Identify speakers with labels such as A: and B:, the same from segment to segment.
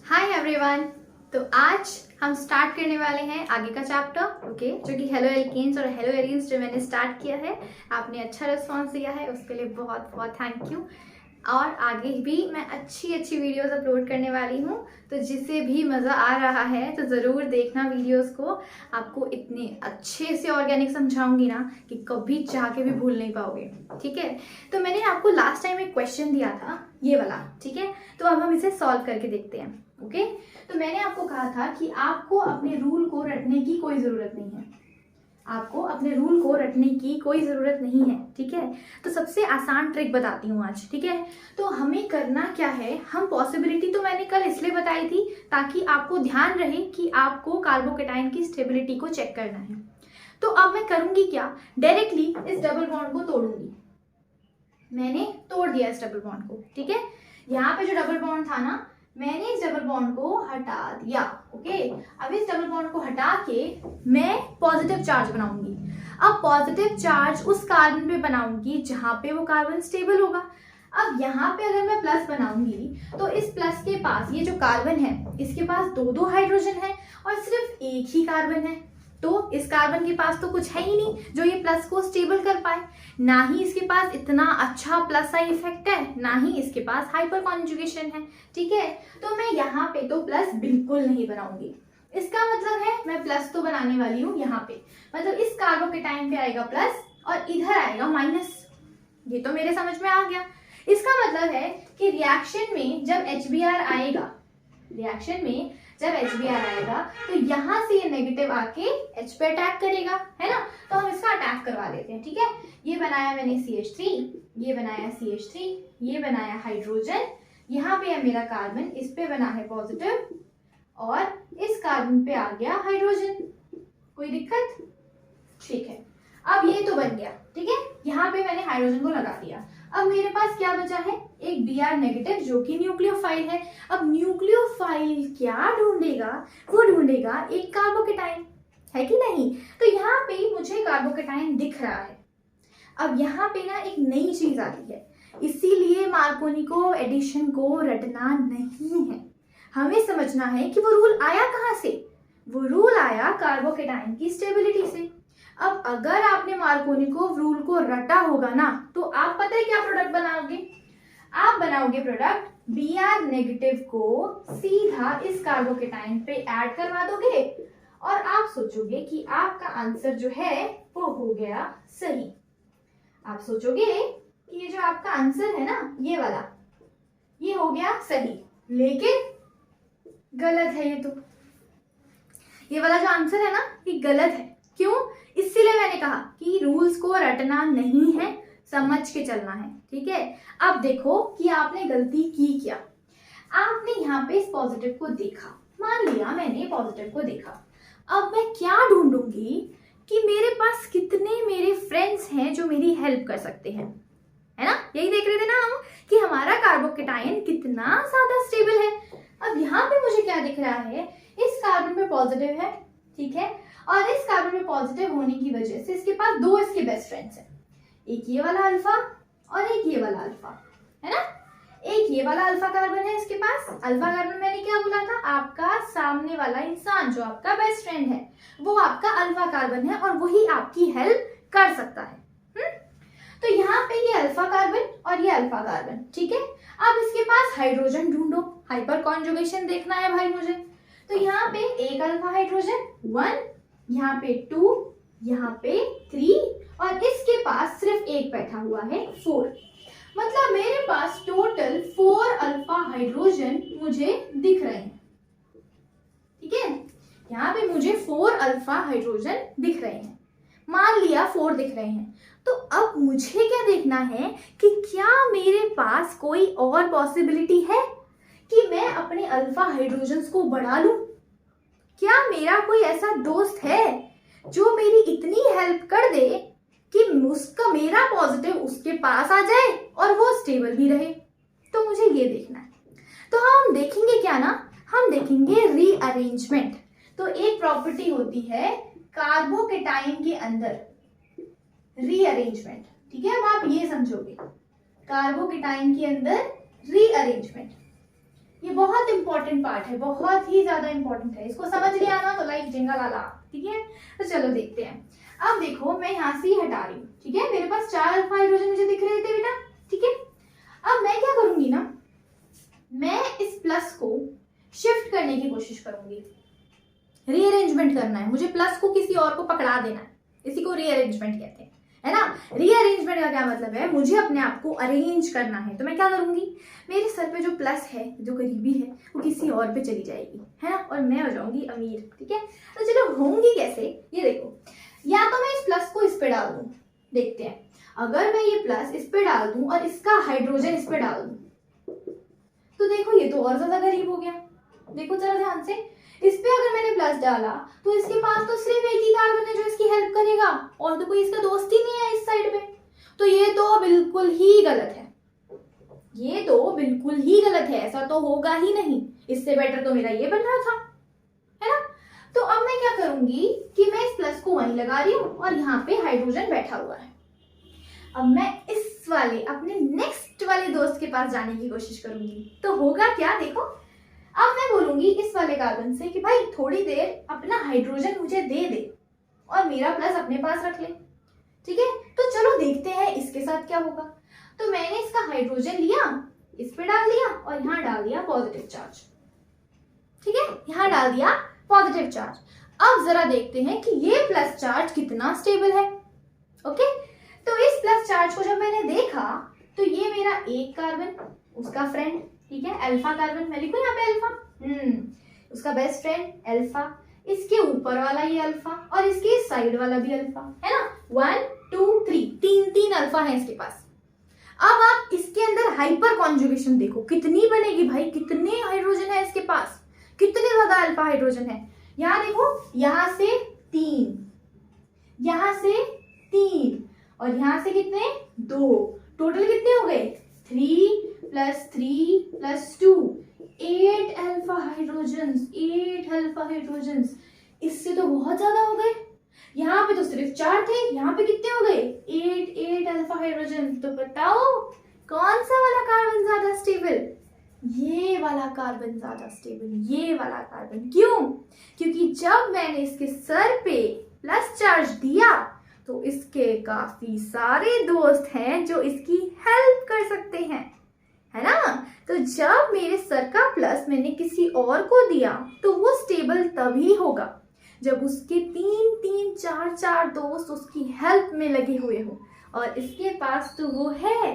A: Hi everyone. तो आज हम स्टार्ट करने वाले हैं आगे का चैप्टर, ओके, जो कि हेलो एल्केन्स और हेलो एरीन्स जो मैंने स्टार्ट किया है। आपने अच्छा रिस्पांस दिया है, उसके लिए बहुत बहुत थैंक यू। और आगे भी मैं अच्छी अच्छी वीडियोस अपलोड करने वाली हूँ, तो जिसे भी मज़ा आ रहा है तो ज़रूर देखना वीडियोस को। आपको इतने अच्छे से ऑर्गेनिक समझाऊंगी ना कि कभी चाह के भी भूल नहीं पाओगे, ठीक है। तो मैंने आपको लास्ट टाइम एक क्वेश्चन दिया था, ये वाला, ठीक है। तो अब हम इसे सॉल्व करके देखते हैं, ओके। तो मैंने आपको कहा था कि आपको अपने रूल को रटने की कोई ज़रूरत नहीं है, आपको अपने रूल को रटने की कोई ज़रूरत नहीं है, ठीक है। तो सबसे आसान ट्रिक बताती हूँ आज, ठीक है। तो हमें करना क्या है, हम पॉसिबिलिटी तो मैंने कल इसलिए बताई थी ताकि आपको ध्यान रहे कि आपको कार्बोकेटाइन की स्टेबिलिटी को चेक करना है। तो अब मैं करूँगी क्या, डायरेक्टली इस डबल बॉन्ड को तोड़ूंगी। मैंने तोड़ दिया इस डबल बॉन्ड को, ठीक है। यहाँ पे जो डबल बॉन्ड था ना, मैंने इस डबल बॉन्ड को हटा दिया, ओके। अब इस डबल बॉन्ड को हटा के मैं पॉजिटिव चार्ज बनाऊंगी। अब पॉजिटिव चार्ज उस कार्बन पे बनाऊंगी जहां पे वो कार्बन स्टेबल होगा। अब यहाँ पे अगर मैं प्लस बनाऊंगी तो इस प्लस के पास ये जो कार्बन है, इसके पास दो दो हाइड्रोजन है और सिर्फ एक ही कार्बन है। तो इस कार्बन के पास तो कुछ है ही नहीं जो ये प्लस को स्टेबल कर पाए। ना ही इसके पास इतना अच्छा प्लस साइन इफेक्ट है, ना ही इसके पास हाइपर कॉन्जुगेशन है, ठीक है। तो मैं यहाँ पे तो प्लस बिल्कुल नहीं बनाऊंगी। इसका मतलब है मैं प्लस तो बनाने वाली हूँ यहाँ पे, मतलब इस कार्बोकेटाइन पे आएगा प्लस और इधर आएगा माइनस। ये तो मेरे समझ में आ गया। इसका मतलब है कि रिएक्शन में जब HBr आएगा, रिएक्शन में जब HBr आएगा तो यहाँ से ये नेगेटिव आके H पे अटैक करेगा, है ना। तो हम इसका अटैक करवा लेते हैं, ठीक है। ये बनाया मैंने CH3, ये बनाया CH3, ये बनाया हाइड्रोजन, यहाँ पे है मेरा कार्बन, इस पे बना है पॉजिटिव और इस कार्बन पे आ गया हाइड्रोजन। कोई दिक्कत? ठीक है। अब ये तो बन गया, ठीक है। यहाँ पे मैंने हाइड्रोजन को लगा दिया। अब मेरे पास क्या बचा है, एक Br नेगेटिव जो कि न्यूक्लियोफाइल है। अब न्यूक्लियोफाइल क्या ढूंढेगा, वो ढूंढेगा एक कार्बोकेटाइन, है कि नहीं। तो यहाँ पे मुझे कार्बोकेटाइन दिख रहा है। अब यहाँ पे ना एक नई चीज आती है, इसीलिए मार्कोनी एडिशन को रटना नहीं है, हमें समझना है कि वो रूल आया कहाँ से। वो रूल आया कार्बोकेटाइन की स्टेबिलिटी से। अब अगर आपने मार्कोनी रूल को रटा होगा ना, तो आप पता है क्या प्रोडक्ट बनाओगे, आप बनाओगे प्रोडक्ट Br नेगेटिव को सीधा इस कार्बोकेटाइन पे ऐड करवा दोगे और आप सोचोगे कि आपका आंसर जो है वो हो गया सही। आप सोचोगे कि ये जो आपका आंसर है ना, ये वाला, ये हो गया सही, लेकिन गलत है। ये वाला जो आंसर है ना, ये गलत है। क्यों? इसीलिए मैंने कहा कि रूल्स को रटना नहीं है, समझ के चलना है, ठीक है। अब देखो कि आपने गलती की क्या। आपने यहाँ पे इस पॉजिटिव को देखा, मान लिया मैंने पॉजिटिव को देखा। अब मैं क्या ढूंढूंगी कि मेरे पास कितने मेरे फ्रेंड्स हैं जो मेरी हेल्प कर सकते हैं, है ना। यही देख रहे थे ना हम कि हमारा कार्बोकेटाइन कितना ज्यादा स्टेबल है। अब यहाँ पे मुझे क्या दिख रहा है, इस कार्बन पे पॉजिटिव है, ठीक है, और इस कार्बन में पॉजिटिव होने की वजह से इसके पास दो इसके बेस्ट फ्रेंड्स हैं, एक ये वाला अल्फा और एक ये वाला अल्फा, है ना। एक ये वाला अल्फा कार्बन है इसके पास। अल्फा कार्बन मैंने क्या बोला था, आपका सामने वाला इंसान जो आपका बेस्ट फ्रेंड है वो आपका अल्फा कार्बन है और वही आपकी हेल्प कर सकता है। तो यहाँ पे ये अल्फा कार्बन और ये अल्फा कार्बन, ठीक है। अब इसके पास हाइड्रोजन ढूंढो, हाइपर कॉन्जुगेशन देखना है भाई मुझे। तो यहाँ पे एक अल्फा हाइड्रोजन 1, यहाँ पे 2, यहाँ पे 3 और इसके पास सिर्फ एक बैठा हुआ है 4। मतलब मेरे पास टोटल 4 अल्फा हाइड्रोजन मुझे दिख रहे हैं, ठीक है। यहाँ पे मुझे 4 अल्फा हाइड्रोजन दिख रहे हैं, मान लिया 4 दिख रहे हैं। तो अब मुझे क्या देखना है कि क्या मेरे पास कोई और पॉसिबिलिटी है कि मैं अपने अल्फा हाइड्रोजन्स को बढ़ा लूं। क्या मेरा कोई ऐसा दोस्त है जो मेरी इतनी हेल्प कर दे कि उसका मेरा पॉजिटिव उसके पास आ जाए और वो स्टेबल भी रहे। तो मुझे ये देखना है। तो हम देखेंगे क्या ना, हम देखेंगे रीअरेंजमेंट। तो एक प्रॉपर्टी होती है कार्बोकेटाइन के अंदर, रीअरेंजमेंट, ठीक है। अब आप ये समझोगे कार्बोकेटाइन के अंदर रीअरेंजमेंट, ये बहुत इंपॉर्टेंट इंपॉर्टेंट पार्ट है, बहुत ही ज्यादा इंपॉर्टेंट है। इसको समझ लिया ना तो लाइक जिंगा लाला, ठीक है। तो चलो देखते हैं। अब देखो मैं यहाँ से हटा रही हूँ, ठीक है। मेरे पास 4 अल्फा हाइड्रोजन मुझे दिख रहे थे बेटा, ठीक है। अब मैं क्या करूंगी ना, मैं इस प्लस को शिफ्ट करने की कोशिश करूंगी। रीअरेंजमेंट करना है मुझे, प्लस को किसी और को पकड़ा देना है, इसी को रीअरेंजमेंट कहते हैं, है ना। रीअरेंजमेंट का क्या मतलब है, मुझे अपने आप को अरेंज करना है। तो मैं क्या करूंगी, मेरे सर पे जो प्लस है, जो करीबी है, वो किसी और पे चली जाएगी, है ना, और मैं हो जाऊंगी अमीर, ठीक है। तो चलो होंगी कैसे, ये देखो। या तो मैं इस प्लस को इस पे डाल दूं, देखते हैं। अगर मैं ये प्लस इस पे डाल दूं और इसका हाइड्रोजन इस पे डाल दूं, तो देखो ये तो और ज्यादा करीब हो गया। देखो जरा ध्यान से, इस पे अगर मैंने प्लस डाला तो इसके पास तो सिर्फ एक ही कार्बन है जो इसकी हेल्प करेगा, और तो कोई इसका दोस्त ही नहीं है इस साइड पे। तो ये तो बिल्कुल ही गलत है, ये तो बिल्कुल ही गलत है, ऐसा तो होगा ही नहीं। इससे बेटर तो मेरा ये बन रहा था, है ना। तो अब मैं क्या करूंगी कि मैं इस प्लस को वहीं लगा रही हूँ और यहाँ पे हाइड्रोजन बैठा हुआ है। अब मैं इस वाले अपने नेक्स्ट वाले दोस्त के पास जाने की कोशिश करूंगी। तो होगा क्या, देखो। अब मैं बोलूंगी इस वाले कार्बन से कि भाई थोड़ी देर अपना हाइड्रोजन मुझे दे दे और मेरा प्लस अपने पास रख ले, ठीक है। तो चलो देखते हैं इसके साथ क्या होगा। तो मैंने इसका हाइड्रोजन लिया, इस पे डाल दिया और यहाँ डाल दिया पॉजिटिव चार्ज, ठीक है। यहाँ डाल दिया पॉजिटिव चार्ज। अब जरा देखते हैं कि ये प्लस चार्ज कितना स्टेबल है, ओके। तो इस प्लस चार्ज को जब मैंने देखा तो ये मेरा एक कार्बन, उसका फ्रेंड, ठीक है, अल्फा कार्बन, मैं लिखूं यहाँ पे अल्फा, उसका बेस्ट फ्रेंड अल्फा, इसके ऊपर वाला ये अल्फा और इसके साइड वाला भी अल्फा, है ना। 1 2 3 तीन अल्फा है इसके पास। अब आप इसके अंदर हाइपर कॉन्जुगेशन देखो कितनी बनेगी भाई, कितने हाइड्रोजन है इसके पास, कितने ज्यादा अल्फा हाइड्रोजन है। यहाँ देखो, यहाँ से 3, यहाँ से 3 और यहाँ से कितने 2, टोटल कितने हो गए 3 + 3 + 2, 8 अल्फा हाइड्रोजन्स, 8 अल्फा हाइड्रोजन्स। इससे तो बहुत ज्यादा हो गए, यहाँ पे तो सिर्फ 4 थे, यहाँ पे कितने हो गए 8 अल्फा हाइड्रोजन। तो बताओ कौन सा वाला कार्बन ज्यादा स्टेबल, ये वाला कार्बन ज्यादा स्टेबल, ये वाला कार्बन। क्यों, क्योंकि जब मैंने इसके सर पे प्लस चार्ज दिया तो इसके काफी सारे दोस्त हैं जो इसकी हेल्प कर सकते हैं, है ना। तो जब मेरे सर का प्लस मैंने किसी और को दिया तो वो स्टेबल तभी होगा जब उसके 3 4 दोस्त उसकी हेल्प में लगे हुए हो, और इसके पास तो वो है।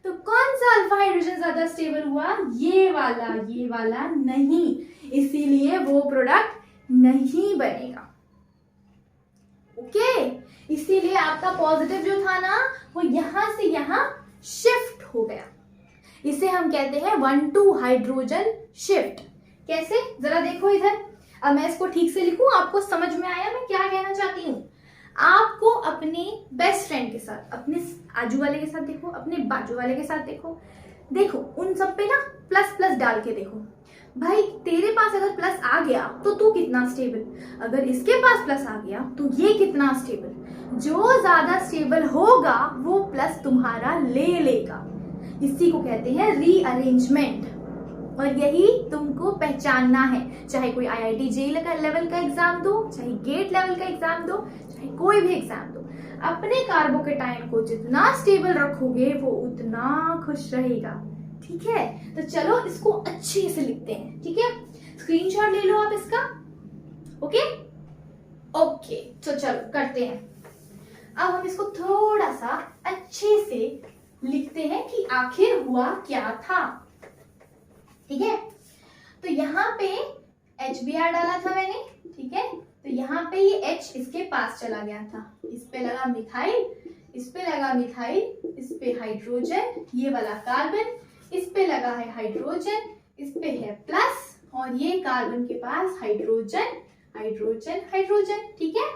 A: तो कौन सा अल्फा हाइड्रोजन ज्यादा स्टेबल हुआ, ये वाला नहीं, इसीलिए वो प्रोडक्ट नहीं बनेगा, ओके। इसीलिए आपका पॉजिटिव जो था ना वो यहां से यहां शिफ्ट हो गया। इसे हम कहते हैं 1-2 हाइड्रोजन शिफ्ट। कैसे, जरा देखो इधर। अब मैं इसको ठीक से लिखूं, आपको समझ में आया मैं क्या कहना चाहती हूँ। आपको अपने बेस्ट फ्रेंड के साथ, अपने आजू वाले के साथ देखो, अपने बाजू वाले के साथ देखो, देखो उन सब पे ना प्लस प्लस डाल के देखो। भाई तेरे पास अगर प्लस आ गया तो तू कितना स्टेबल, अगर इसके पास प्लस आ गया तो ये कितना स्टेबल। जो ज्यादा स्टेबल होगा वो प्लस तुम्हारा ले लेगा। इसी को कहते हैं रीअरेंजमेंट, और यही तुमको पहचानना है। चाहे कोई IIT JEE लेवल का एग्जाम दो, चाहे गेट लेवल का एग्जाम दो, चाहे कोई भी एग्जाम दो, अपने कार्बोकेटाइन को जितना स्टेबल रखोगे वो उतना खुश रहेगा, ठीक है। तो चलो इसको अच्छे से लिखते हैं, ठीक है। स्क्रीनशॉट ले लो आप इसका, ओके ओके। तो चलो करते हैं। अब हम इसको थोड़ा सा अच्छे से लिखते हैं कि आखिर हुआ क्या था, ठीक है। तो यहाँ पे HBr डाला था मैंने, ठीक है। तो यहाँ पे ये H इसके पास चला गया था, इस पे लगा मिथाइल, इस पे लगा मिथाइल, इस पे हाइड्रोजन, ये वाला कार्बन, इस पे लगा है हाइड्रोजन, इस पे है प्लस, और ये कार्बन के पास हाइड्रोजन हाइड्रोजन हाइड्रोजन, ठीक है।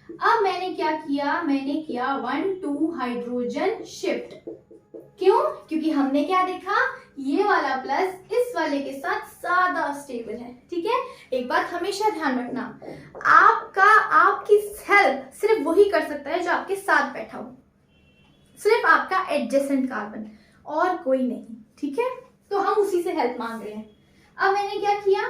A: अब मैंने क्या किया, मैंने किया 1-2 हाइड्रोजन शिफ्ट। क्यों, क्योंकि हमने क्या देखा, ये वाला प्लस इस वाले के साथ ज्यादा स्टेबल है, ठीक है। एक बात हमेशा ध्यान रखना, आपकी हेल्प सिर्फ वही कर सकता है जो आपके साथ बैठा हो, सिर्फ आपका एडजेसेंट कार्बन, और कोई नहीं, ठीक है। तो हम उसी से हेल्प मांग रहे हैं। अब मैंने क्या किया,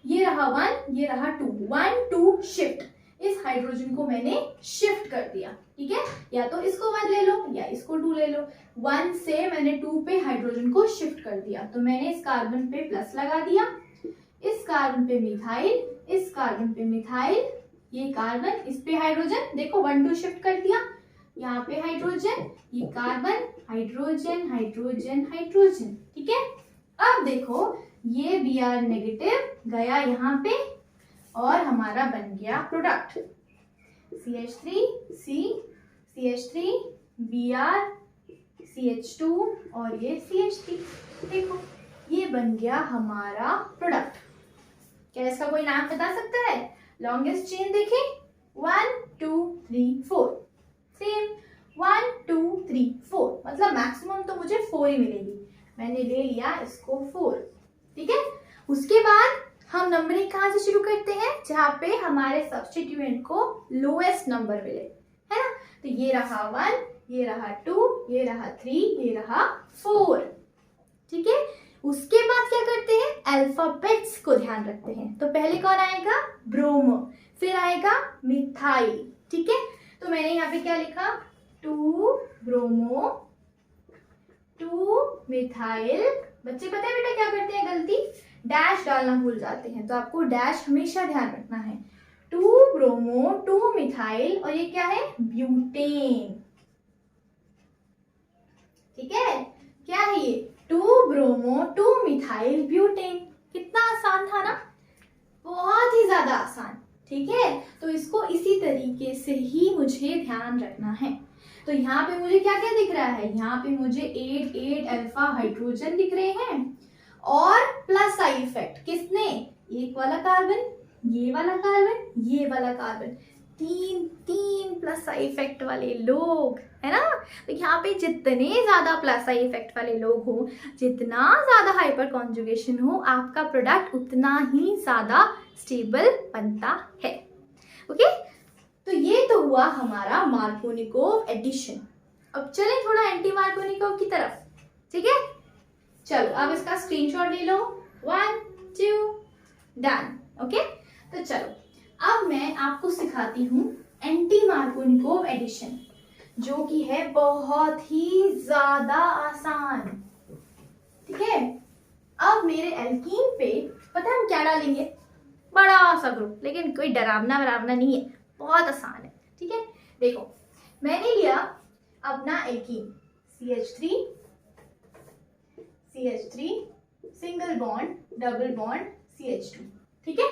A: ये रहा 1, ये रहा 2, 1 2 शिफ्ट, इस हाइड्रोजन को मैंने शिफ्ट कर दिया, ठीक है। या तो इसको 1 ले लो या इसको 2 ले लो। 1 से मैंने 2 पे हाइड्रोजन को शिफ्ट कर दिया, तो मैंने इस कार्बन पे प्लस लगा दिया, इस कार्बन पे मिथाइल, इस कार्बन पे मिथाइल, ये कार्बन, इस पे हाइड्रोजन, देखो 1 2 शिफ्ट कर दिया, यहाँ पे हाइड्रोजन, ये कार्बन, हाइड्रोजन हाइड्रोजन हाइड्रोजन, ठीक है। अब देखो ये Br नेगेटिव गया यहाँ पे और हमारा बन गया product CH3 C, CH3 Br, CH2 और ये CH3। देखो ये बन गया हमारा प्रोडक्ट। क्या इसका कोई नाम बता सकता है? लॉन्गेस्ट चेन देखें, 1 2 3 4, सेम 1 2 3 4, मतलब मैक्सिमम तो मुझे 4 ही मिलेगी, मैंने ले लिया इसको 4, ठीक है। उसके बाद हम नंबरिंग कहाँ से शुरू करते हैं? जहाँ पे हमारे सब्स्टिट्यूएंट को लोएस्ट नंबर मिले, है ना। तो ये रहा 1, ये रहा 2, ये रहा 3, ये रहा 4, ठीक है। उसके बाद क्या करते हैं? अल्फाबेट्स को ध्यान रखते हैं। तो पहले कौन आएगा? ब्रोमो, फिर आएगा मिथाइल, ठीक है। तो मैंने यहाँ पे क्या लिखा? 2 ब्रोमो 2 मिथाइल। बच्चे पता है बेटा क्या करते हैं गलती? डैश डालना भूल जाते हैं, तो आपको डैश हमेशा ध्यान रखना है। 2 ब्रोमो 2 मिथाइल, और ये क्या है? ब्यूटेन, ठीक है। क्या है ये? 2 ब्रोमो 2 मिथाइल ब्यूटेन। कितना आसान था ना, बहुत ही ज्यादा आसान, ठीक है। तो इसको इसी तरीके से ही मुझे ध्यान रखना है। तो यहाँ पे मुझे क्या क्या दिख रहा है? यहाँ पे मुझे 8 8 अल्फा हाइड्रोजन दिख रहे हैं, और प्लस आई इफेक्ट किसने? एक वाला कार्बन, ये वाला कार्बन, ये वाला कार्बन, 3 प्लस आई इफेक्ट वाले लोग, है ना। तो यहाँ पे जितने ज्यादा प्लस आई इफेक्ट वाले लोग हो, जितना ज्यादा हाइपर कॉन्जुगेशन हो, आपका प्रोडक्ट उतना ही ज्यादा स्टेबल बनता है। ओके, तो ये तो हुआ हमारा मार्कोनिकोव एडिशन। अब चलें थोड़ा एंटी मार्कोनिकोव की तरफ, ठीक है। चलो अब इसका स्क्रीनशॉट ले लो, 1 2 डन। ओके, तो चलो अब मैं आपको सिखाती हूँ एंटी मार्कोनिकोव एडिशन, जो कि है बहुत ही ज्यादा आसान, ठीक है। अब मेरे एल्कीन पे पता है हम क्या डालेंगे? बड़ा सा ग्रुप, लेकिन कोई डरावना वरावना नहीं है, बहुत आसान है, ठीक है। देखो मैंने लिया अपना alkene CH3 single bond double bond CH2, ठीक है।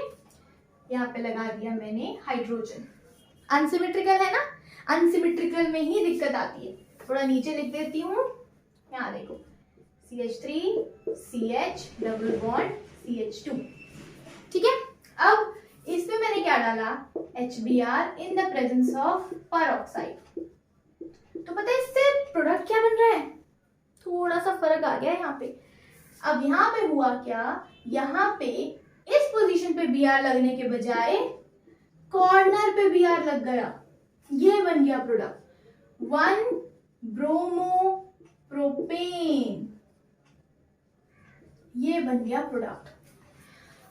A: यहाँ पे लगा दिया मैंने हाइड्रोजन। अनसिमेट्रिकल है ना, अनसिमेट्रिकल में ही दिक्कत आती है। थोड़ा नीचे लिख देती हूँ, यहाँ देखो CH3 CH double bond CH2, ठीक है। अब इसमें मैंने क्या डाला? HBr in the presence of peroxide. तो पता है इससे प्रोडक्ट क्या बन रहा है? थोड़ा सा फर्क आ गया यहाँ पे। अब यहाँ पे हुआ क्या? यहाँ पे इस पोजीशन पे Br लगने के बजाय कॉर्नर पे Br लग गया, ये बन गया प्रोडक्ट 1 ब्रोमो प्रोपेन, ये बन गया प्रोडक्ट।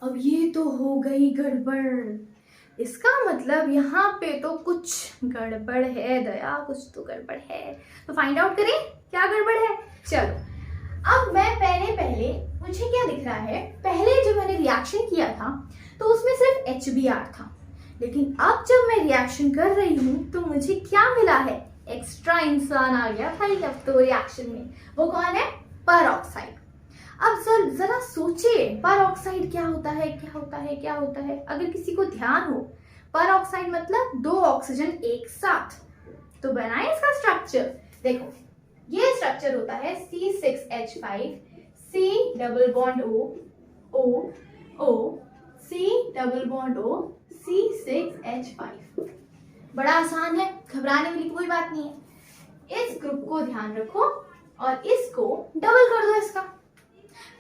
A: अब ये तो हो गई गड़बड़, इसका मतलब यहाँ पे तो कुछ गड़बड़ है दया, कुछ तो गड़बड़ है। तो फाइंड आउट करें क्या गड़बड़ है। चलो अब मैं पहले मुझे क्या दिख रहा है? पहले जब मैंने रिएक्शन किया था तो उसमें सिर्फ HBr था, लेकिन अब जब मैं रिएक्शन कर रही हूँ तो मुझे क्या मिला है? एक्स्ट्रा इंसान आ गया भाई अब तो रिएक्शन में। वो कौन है? परऑक्साइड। अब सर जरा सोचिए परऑक्साइड क्या होता है, क्या होता है, क्या होता है? अगर किसी को ध्यान हो, परऑक्साइड मतलब 2 ऑक्सीजन एक साथ। तो बनाए इसका स्ट्रक्चर, देखो ये स्ट्रक्चर होता है C6H5 C double bond O O O C double bond O C6H5। बड़ा आसान है, घबराने वाली कोई बात नहीं है। इस ग्रुप को ध्यान रखो और इसको डबल कर दो। इसका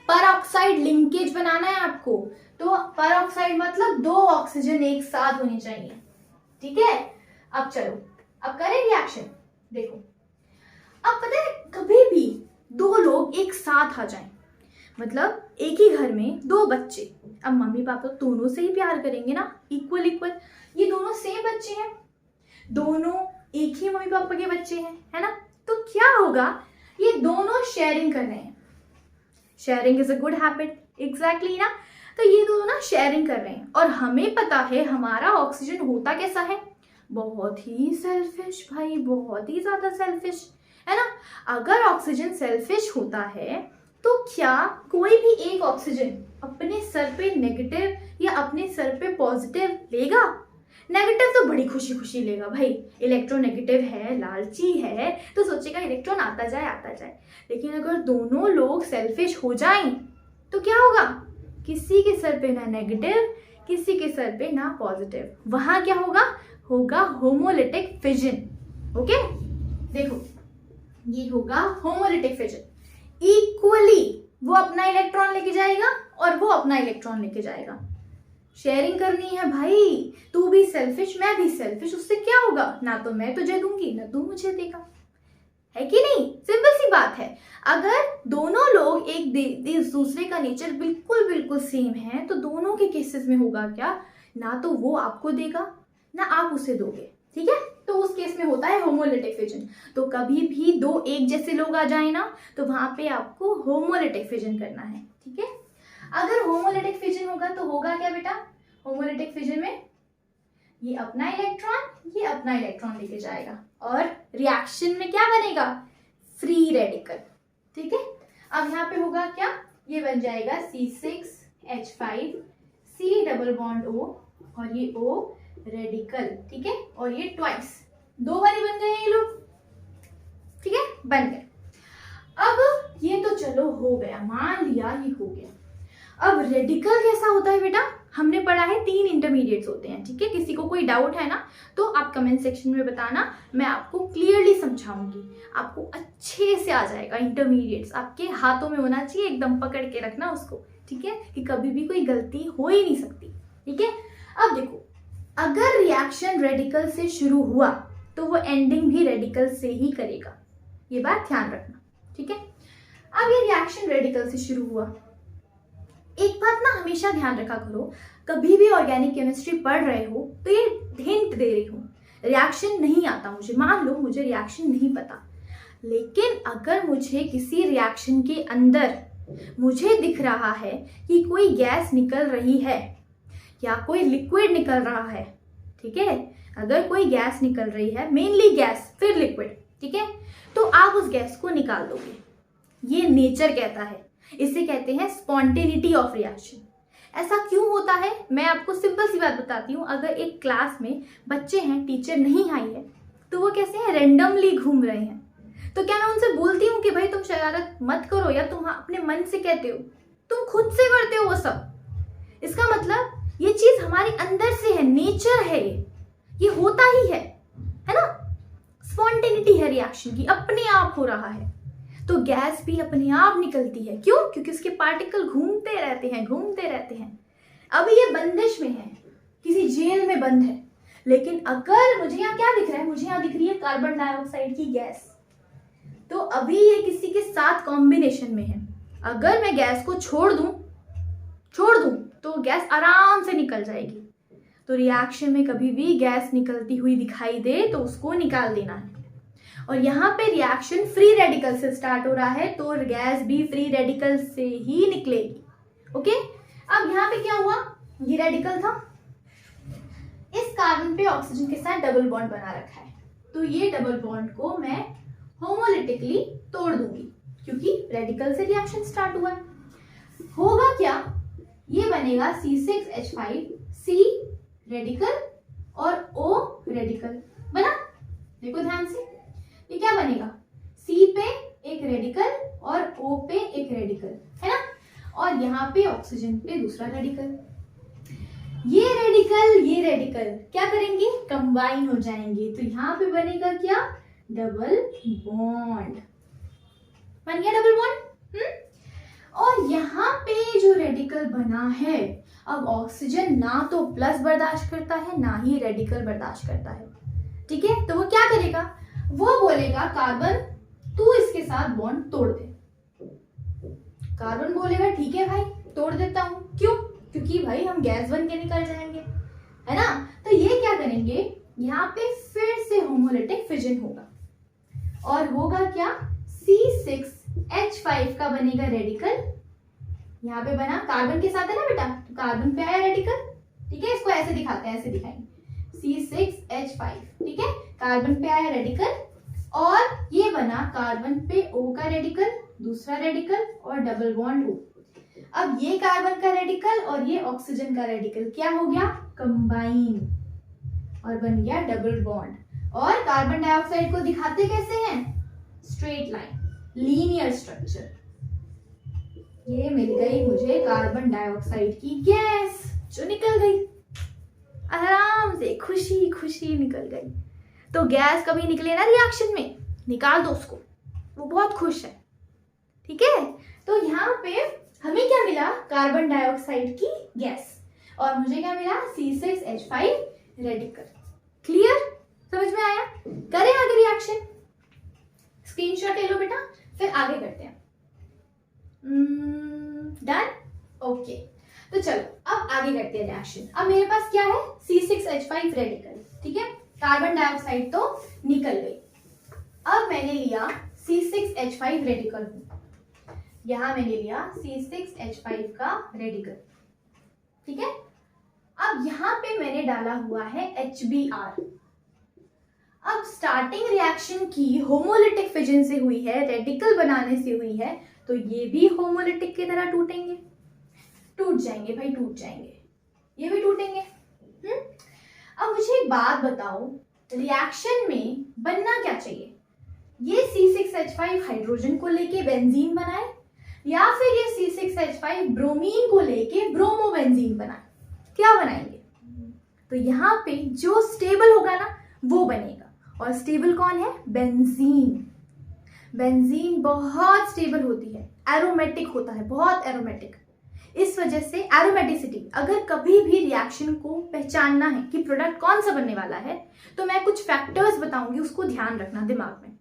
A: परऑक्साइड लिंकेज बनाना है आपको, तो परऑक्साइड मतलब 2 ऑक्सीजन एक साथ होनी चाहिए, ठीक है। अब चलो अब करें रिएक्शन। देखो अब पता है कभी भी 2 लोग एक साथ आ जाएं, मतलब एक ही घर में दो बच्चे, अब मम्मी पापा दोनों से ही प्यार करेंगे ना, इक्वल इक्वल। ये दोनों सेम बच्चे हैं, दोनों एक ही मम्मी पापा के बच्चे हैं, है ना। तो क्या होगा, ये दोनों शेयरिंग कर रहे हैं। Sharing is a good habit, exactly ना। तो ये दोनों ना शेयरिंग कर रहे हैं, और हमें पता है हमारा ऑक्सीजन होता कैसा है, बहुत ही सेल्फिश भाई, बहुत ही ज्यादा सेल्फिश, है ना। अगर ऑक्सीजन सेल्फिश होता है तो क्या कोई भी एक ऑक्सीजन अपने सर पे नेगेटिव या अपने सर पे पॉजिटिव लेगा? नेगेटिव तो बड़ी खुशी खुशी लेगा भाई, इलेक्ट्रोनेगेटिव है, लालची है, तो सोचेगा इलेक्ट्रॉन आता जाए आता जाए। लेकिन अगर दोनों लोग सेल्फिश हो जाएं तो क्या होगा, किसी के सर पे ना नेगेटिव, किसी के सर पे ना पॉजिटिव, वहां क्या होगा, होगा होमोलिटिक फिजन। ओके, देखो ये होगा होमोलिटिक फिजन। इक्वली वो अपना इलेक्ट्रॉन लेके जाएगा और वो अपना इलेक्ट्रॉन लेके जाएगा। शेयरिंग करनी है भाई, तू भी सेल्फिश मैं भी सेल्फिश, उससे क्या होगा, ना तो मैं तुझे दूंगी ना तू मुझे देगा, है कि नहीं। सिंपल सी बात है। अगर दोनों लोग एक दूसरे का नेचर बिल्कुल बिल्कुल सेम है तो दोनों के केसेस में होगा क्या, ना तो वो आपको देगा ना आप उसे दोगे, ठीक है। तो उस केस में होता है होमोलिटिक फिजन। तो कभी भी दो एक जैसे लोग आ जाए ना तो वहां पे आपको होमोलिटिक फिजन करना है, ठीक है। अगर होमोलिटिक फिजन होगा तो होगा क्या बेटा, होमोलिटिक फिजन में ये अपना इलेक्ट्रॉन लेके जाएगा और रिएक्शन में क्या बनेगा, फ्री रेडिकल, ठीक है। अब यहाँ पे होगा क्या, ये बन जाएगा C6H5 C double bond O और ये O रेडिकल, ठीक है। और ये ट्वाइस, दो बारी बन गए ये लोग, ठीक है, बन गए। अब ये तो चलो हो गया, मान लिया ये हो गया। अब रेडिकल कैसा होता है बेटा, हमने पढ़ा है 3 इंटरमीडिएट्स होते हैं, ठीक है। किसी को कोई डाउट है ना तो आप कमेंट सेक्शन में बताना, मैं आपको क्लियरली समझाऊंगी, आपको अच्छे से आ जाएगा। इंटरमीडिएट्स आपके हाथों में होना चाहिए, एकदम पकड़ के रखना उसको, ठीक है, कि कभी भी कोई गलती हो ही नहीं सकती, ठीक है। अब देखो, अगर रिएक्शन रेडिकल से शुरू हुआ तो वो एंडिंग भी रेडिकल से ही करेगा, ये बात ध्यान रखना, ठीक है। अब ये रिएक्शन रेडिकल से शुरू हुआ, एक बात ना हमेशा ध्यान रखा करो, कभी भी ऑर्गेनिक केमिस्ट्री पढ़ रहे हो तो ये हिंट दे रही हूँ, रिएक्शन नहीं आता मुझे, मान लो मुझे रिएक्शन नहीं पता, लेकिन अगर मुझे किसी रिएक्शन के अंदर मुझे दिख रहा है कि कोई गैस निकल रही है या कोई लिक्विड निकल रहा है, ठीक है, अगर कोई गैस निकल रही है, मेनली गैस फिर लिक्विड, ठीक है, तो आप उस गैस को निकाल दोगे। ये नेचर कहता है, इसे कहते हैं स्पॉन्टेनिटी ऑफ रिएक्शन। ऐसा क्यों होता है, मैं आपको सिंपल सी बात बताती हूँ। अगर एक क्लास में बच्चे हैं, टीचर नहीं आई है, तो वो कैसे हैं, रेंडमली घूम रहे हैं, तो क्या मैं उनसे बोलती हूँ कि भाई तुम शरारत मत करो, या तुम अपने मन से कहते हो, तुम खुद से करते हो वो सब। इसका मतलब ये चीज हमारे अंदर से है, नेचर है, ये होता ही है ना। स्पॉन्टेनिटी है रिएक्शन की, अपने आप हो रहा है। तो गैस भी अपने आप निकलती है, क्यों, क्योंकि उसके पार्टिकल घूमते रहते हैं। अभी ये बंदिश में है, किसी जेल में बंद है, लेकिन अगर मुझे यहाँ क्या दिख रहा है, मुझे यहाँ दिख रही है कार्बन डाइऑक्साइड की गैस, तो अभी ये किसी के साथ कॉम्बिनेशन में है। अगर मैं गैस को छोड़ दूं तो गैस आराम से निकल जाएगी। तो रिएक्शन में कभी भी गैस निकलती हुई दिखाई दे तो उसको निकाल देना है। और यहाँ पे रिएक्शन फ्री रेडिकल से स्टार्ट हो रहा है, तो गैस भी फ्री रेडिकल से ही निकलेगी, ओके। अब यहाँ पे क्या हुआ, ये रेडिकल था, इस कार्बन पे ऑक्सीजन के साथ डबल बॉन्ड बना रखा है, तो ये डबल बॉन्ड को मैं होमोलिटिकली तोड़ दूंगी, क्योंकि रेडिकल से रिएक्शन स्टार्ट हुआ है। होगा क्या, ये बनेगा C6H5 C रेडिकल और O रेडिकल बना। देखो ध्यान से, ये क्या बनेगा, C पे एक रेडिकल और O पे एक रेडिकल, है ना, और यहाँ पे ऑक्सीजन पे दूसरा रेडिकल। ये रेडिकल क्या करेंगे, कंबाइन हो जाएंगे, तो यहाँ पे बनेगा क्या, डबल बॉन्ड, बन गया डबल बॉन्ड। और यहाँ पे जो रेडिकल बना है, अब ऑक्सीजन ना तो प्लस बर्दाश्त करता है ना ही रेडिकल बर्दाश्त करता है, ठीक है। तो वो क्या करेगा, वो बोलेगा कार्बन तू इसके साथ बॉन्ड तोड़ दे। कार्बन बोलेगा ठीक है भाई तोड़ देता हूँ, क्यों? क्योंकि भाई हम गैस बन के निकल जाएंगे, है ना। तो ये क्या करेंगे, यहाँ पे फिर से होमोलिटिक फिजन होगा और होगा क्या, C6H5 का बनेगा रेडिकल। यहाँ पे बना, कार्बन के साथ है ना बेटा, तो कार्बन पे आया रेडिकल, ठीक है। इसको ऐसे दिखाते हैं, ऐसे दिखाएंगे C6H5, ठीक है। कार्बन पे आया रेडिकल और ये बना कार्बन पे O का रेडिकल, दूसरा रेडिकल और डबल बॉन्ड O। अब ये कार्बन का रेडिकल और ये ऑक्सीजन का रेडिकल क्या हो गया, कंबाइन, और बन गया डबल बॉन्ड। और कार्बन डाइऑक्साइड को दिखाते कैसे हैं, स्ट्रेट लाइन, लीनियर स्ट्रक्चर। ये मिल गई मुझे कार्बन डाइऑक्साइड की गैस जो निकल गई आराम से, खुशी खुशी निकल गई। तो गैस कभी निकले ना रिएक्शन में, निकाल दो उसको, वो बहुत खुश है, ठीक है। तो यहाँ पे हमें क्या मिला, कार्बन डाइऑक्साइड की गैस, और मुझे क्या मिला, C6H5 रेडिकल। क्लियर, समझ में आया? करें आगे रिएक्शन, स्क्रीनशॉट ले लो बेटा, फिर आगे करते हैं। Done, okay. तो चलो अब आगे करते हैं रिएक्शन। अब मेरे पास क्या है, C6H5 रेडिकल, ठीक है। कार्बन डाइऑक्साइड तो निकल गई। अब मैंने लिया C6H5 रेडिकल, यहां मैंने लिया C6H5 का रेडिकल, ठीक है। अब यहां पे मैंने डाला हुआ है HBr। अब स्टार्टिंग रिएक्शन की होमोलिटिक फिजन से हुई है, रेडिकल बनाने से हुई है, तो ये भी होमोलिटिक की तरह टूटेंगे, टूट जाएंगे भाई, टूट जाएंगे, ये भी टूटेंगे। अब मुझे एक बात बताओ, रिएक्शन में बनना क्या चाहिए, ये C6H5 हाइड्रोजन को लेके बेंजीन बनाए, या फिर ये C6H5 ब्रोमीन को लेके ब्रोमोबेंजीन बनाए, क्या बनाएंगे? तो यहाँ पे जो स्टेबल होगा ना वो बनेगा, और स्टेबल कौन है, बेंजीन। बेंजीन बहुत स्टेबल होती है, एरोमेटिक होता है, बहुत एरोमेटिक। इस वजह से एरोमेटिसिटी, अगर कभी भी रिएक्शन को पहचानना है कि प्रोडक्ट कौन सा बनने वाला है, तो मैं कुछ फैक्टर्स बताऊंगी, उसको ध्यान रखना दिमाग में,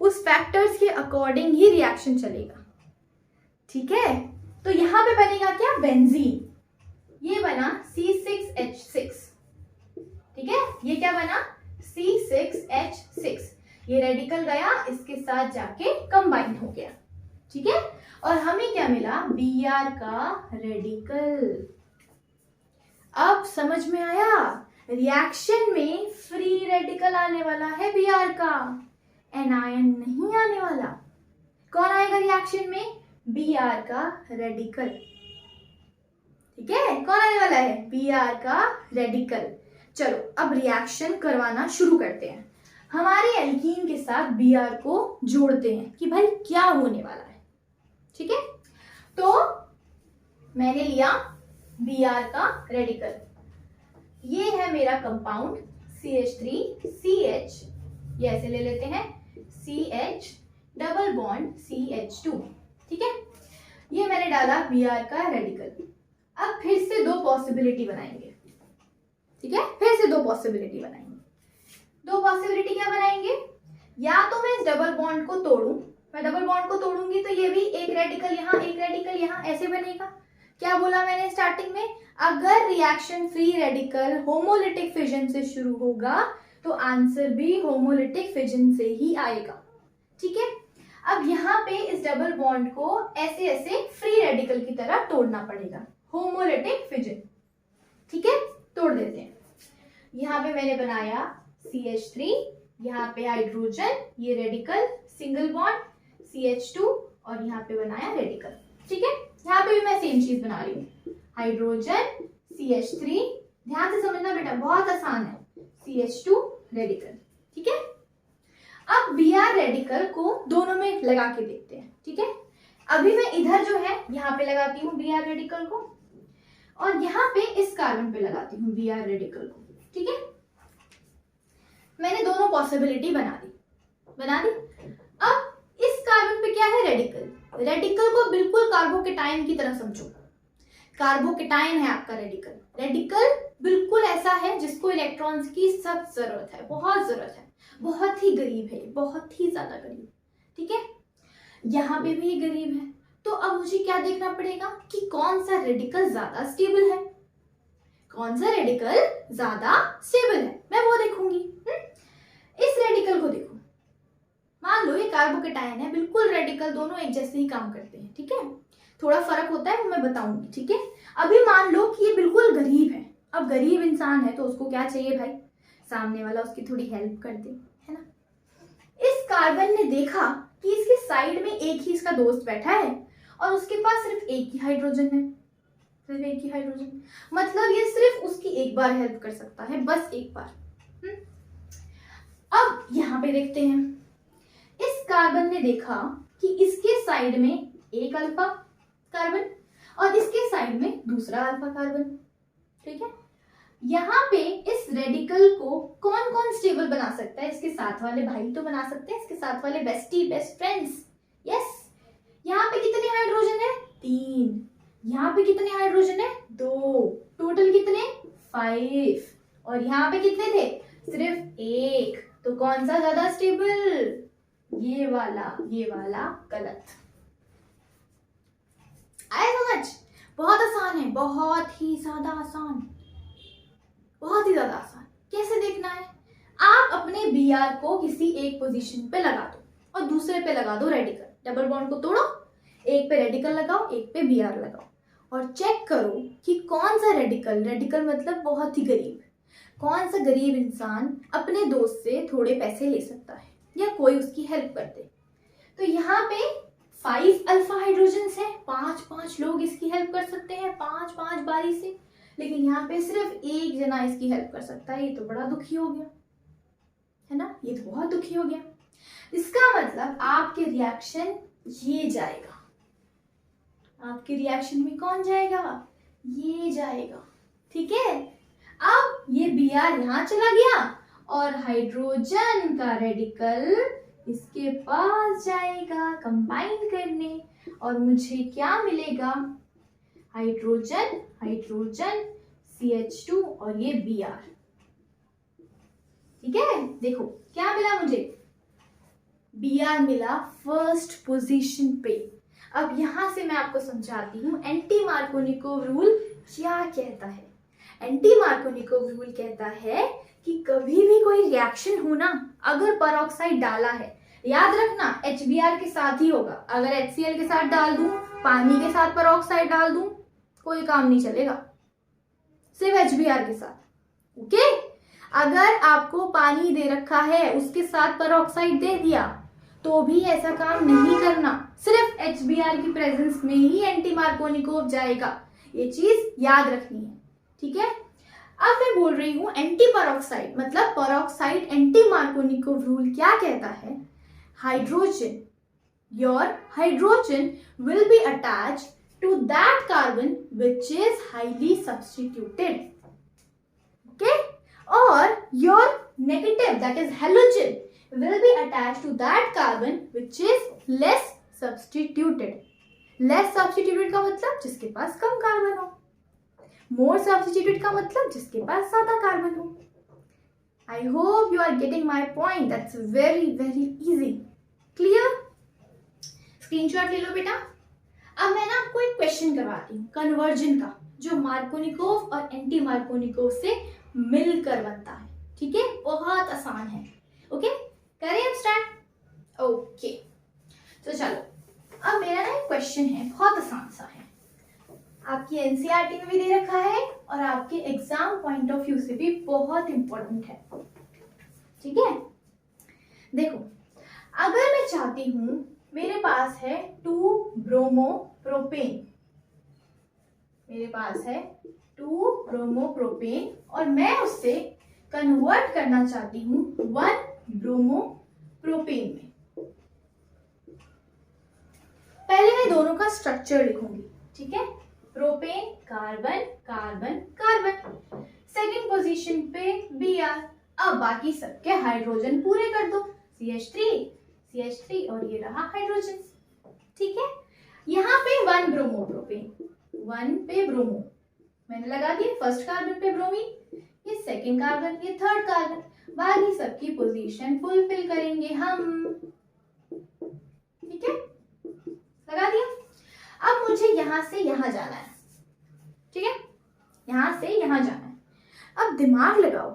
A: उस फैक्टर्स के अकॉर्डिंग ही रिएक्शन चलेगा, ठीक है। तो यहां पे बनेगा क्या, बेंजीन, ये बना C6H6, ठीक है। ये क्या बना, C6H6, ये रेडिकल गया, इसके साथ जाके कंबाइन हो गया, ठीक है। और हमें क्या मिला, Br का रेडिकल। अब समझ में आया, रिएक्शन में फ्री रेडिकल आने वाला है Br का, एनायन नहीं आने वाला। कौन आएगा रिएक्शन में, Br का रेडिकल, ठीक है। कौन आने वाला है, Br का रेडिकल। चलो अब रिएक्शन करवाना शुरू करते हैं। हमारे एल्कीन के साथ Br को जोड़ते हैं कि भाई क्या होने वाला है, ठीक है। तो मैंने लिया Br का रेडिकल, ये है मेरा कंपाउंड CH3CH, ये ऐसे ले लेते हैं, CH डबल बॉन्ड CH2, ठीक है। ये मैंने डाला Br का रेडिकल। अब फिर से दो पॉसिबिलिटी बनाएंगे, ठीक है, फिर से दो पॉसिबिलिटी बनाएंगे। दो पॉसिबिलिटी क्या बनाएंगे, या तो मैं इस डबल बॉन्ड को तोड़ूं, मैं डबल बॉन्ड को तोड़ूंगी तो ये भी एक रेडिकल यहाँ, एक रेडिकल यहाँ, ऐसे बनेगा। क्या बोला मैंने स्टार्टिंग में, अगर reaction free radical homolytic fission से शुरू होगा तो आंसर भी होमोलिटिक फिजन से ही आएगा, ठीक है। अब यहाँ पे इस डबल बॉन्ड को ऐसे ऐसे फ्री रेडिकल की तरह तोड़ना पड़ेगा, होमोलिटिक फिजन, ठीक है। तोड़ देते हैं। यहाँ पे मैंने बनाया CH3, यहाँ पे हाइड्रोजन, ये रेडिकल सिंगल बॉन्ड CH2, और यहाँ पे बनाया रेडिकल, ठीक है। यहाँ पे भी मैं सेम चीज बना रही हूँ, हाइड्रोजन CH3, ध्यान से समझना बेटा, बहुत आसान है, CH2 रेडिकल, ठीक है। अब Br रेडिकल को दोनों में लगा के देखते हैं, ठीक है। अभी मैं इधर जो है यहाँ पे लगाती हूँ Br रेडिकल को, और यहाँ पे इस कार्बन पे लगाती हूँ Br रेडिकल को, ठीक है। मैंने दोनों पॉसिबिलिटी बना दी। अब इस कार्बन पे क्या है, रेडिकल। रेडिकल को बिल्कुल कार्बोकेटाइन की तरह समझो, कार्बोकेटाइन है आपका रेडिकल। रेडिकल बिल्कुल ऐसा है जिसको इलेक्ट्रॉन्स की सख्त जरूरत है, बहुत जरूरत है, बहुत ही गरीब है, बहुत ही ज्यादा गरीब, ठीक है। यहाँ पे भी गरीब है, तो अब मुझे क्या देखना पड़ेगा कि कौन सा रेडिकल ज्यादा स्टेबल है, कौन सा रेडिकल ज्यादा स्टेबल है, मैं वो देखूंगी। इस रेडिकल को देखो, मान लो ये कार्बोकेटायन है, बिल्कुल रेडिकल दोनों एक जैसे ही काम करते हैं, ठीक है, थोड़ा फर्क होता है वो मैं बताऊंगी, ठीक है। अभी मान लो कि ये बिल्कुल गरीब है, अब गरीब इंसान है तो उसको क्या चाहिए भाई, सामने वाला उसकी थोड़ी हेल्प कर दे, है ना। इस कार्बन ने देखा कि इसके साइड में एक ही इसका दोस्त बैठा है और उसके पास सिर्फ एक ही हाइड्रोजन है, सिर्फ एक ही हाइड्रोजन, मतलब ये सिर्फ उसकी एक बार हेल्प कर सकता है, बस एक बार। अब यहां पे देखते हैं, इस कार्बन ने देखा कि इसके साइड में एक अल्फा कार्बन और इसके साइड में दूसरा अल्फा कार्बन, ठीक है। यहाँ पे इस रेडिकल को कौन कौन स्टेबल बना सकता है, इसके साथ वाले भाई तो बना सकते हैं, इसके साथ वाले बेस्ट फ्रेंड्स, यस। यहाँ पे कितने हाइड्रोजन है, 3, यहाँ पे कितने हाइड्रोजन है, 2, टोटल कितने, 5, और यहाँ पे कितने थे, सिर्फ 1, तो कौन सा ज्यादा स्टेबल, ये वाला गलत। आया समझ, बहुत आसान है, बहुत ही ज्यादा आसान, बहुत ही ज्यादा आसान। कैसे देखना है, आप अपने Br को किसी एक पोजीशन पे लगा दो और दूसरे पे लगा दो रेडिकल, डबल बॉन्ड को तोड़ो, एक पे रेडिकल लगाओ, एक पे Br लगाओ और चेक करो कि कौन सा रेडिकल मतलब बहुत ही गरीब, कौन सा गरीब इंसान अपने दोस्त से थोड़े पैसे ले सकता है या कोई उसकी हेल्प कर दे। तो यहाँ पे 5 अल्फा हाइड्रोजन है, 5 लोग इसकी हेल्प कर सकते हैं, 5 बारी से, लेकिन यहाँ पे सिर्फ एक जना इसकी हेल्प कर सकता है, ये तो बड़ा दुखी हो गया, है ना, ये तो बहुत दुखी हो गया। इसका मतलब आपके रिएक्शन ये जाएगा, आपके रिएक्शन में कौन जाएगा, ये जाएगा, ठीक है। अब ये Br यहाँ चला गया और हाइड्रोजन का रेडिकल इसके पास जाएगा कंबाइन करने और मुझे क्या मिलेगा, हाइड्रोजन CH2 और ये Br, ठीक है। देखो क्या मिला मुझे, Br मिला फर्स्ट पोजीशन पे। अब यहां से मैं आपको समझाती हूँ एंटी मार्कोनिकोव रूल क्या कहता है। एंटी मार्कोनिकोव रूल कहता है कि कभी भी कोई रिएक्शन हो ना, अगर परऑक्साइड डाला है, याद रखना HBr के साथ ही होगा, अगर HCl के साथ डाल दूं, पानी के साथ परऑक्साइड डाल दूं, कोई काम नहीं चलेगा, सिर्फ HBr के साथ, ओके। अगर आपको पानी दे रखा है उसके साथ परऑक्साइड दे दिया तो भी ऐसा काम नहीं करना, सिर्फ HBr की प्रेजेंस में ही एंटी मार्कोनिकोव जाएगा, ये चीज याद रखनी है, ठीक है। अब मैं बोल रही हूं एंटी परऑक्साइड, मतलब परऑक्साइड एंटी मार्कोनिकोव रूल क्या कहता है, hydrogen, your hydrogen will be attached to that carbon which is highly substituted, okay, or your negative, that is halogen, will be attached to that carbon which is less substituted. less substituted का मतलब जिसके पास कम carbon हो, more substituted का मतलब जिसके पास ज्यादा carbon हो। I hope you are getting my point. That's very easy. Clear? Screenshot ले लो बेटा। अब मैं ना आपको एक क्वेश्चन करवाती हूँ कन्वर्जन का, जो मार्कोनिकोव और एंटी मार्कोनिकोव से मिलकर बनता है, ठीक है, बहुत आसान है, ओके। करें अब स्टार्ट, ओके। तो चलो अब मेरा ना एक क्वेश्चन है, बहुत आसान सा है, आपकी एनसीईआरटी में भी दे रखा है और आपके एग्जाम पॉइंट ऑफ व्यू से भी बहुत इंपॉर्टेंट है, ठीक है। देखो अगर मैं चाहती हूं, मेरे पास है 2 ब्रोमोप्रोपेन, मेरे पास है 2 ब्रोमोप्रोपेन और मैं उससे कन्वर्ट करना चाहती हूं 1 ब्रोमोप्रोपेन में। पहले मैं दोनों का स्ट्रक्चर लिखूंगी, ठीक है, propane carbon carbon carbon, second position पे Br। अब बाकी सबके हाइड्रोजन पूरे कर दो, CH3 और ये रहा हाइड्रोजन, ठीक है। यहाँ पे 1 ब्रोमोप्रोपेन, 1 पे ब्रोमो मैंने लगा दिया, फर्स्ट कार्बन पे ब्रोमीन, ये सेकंड कार्बन, ये थर्ड कार्बन, बाकी सबकी पोजीशन फुलफिल करेंगे हम, ठीक है, लगा दिया। मुझे यहाँ से यहाँ जाना है, ठीक है, यहाँ से यहाँ जाना है। अब दिमाग लगाओ,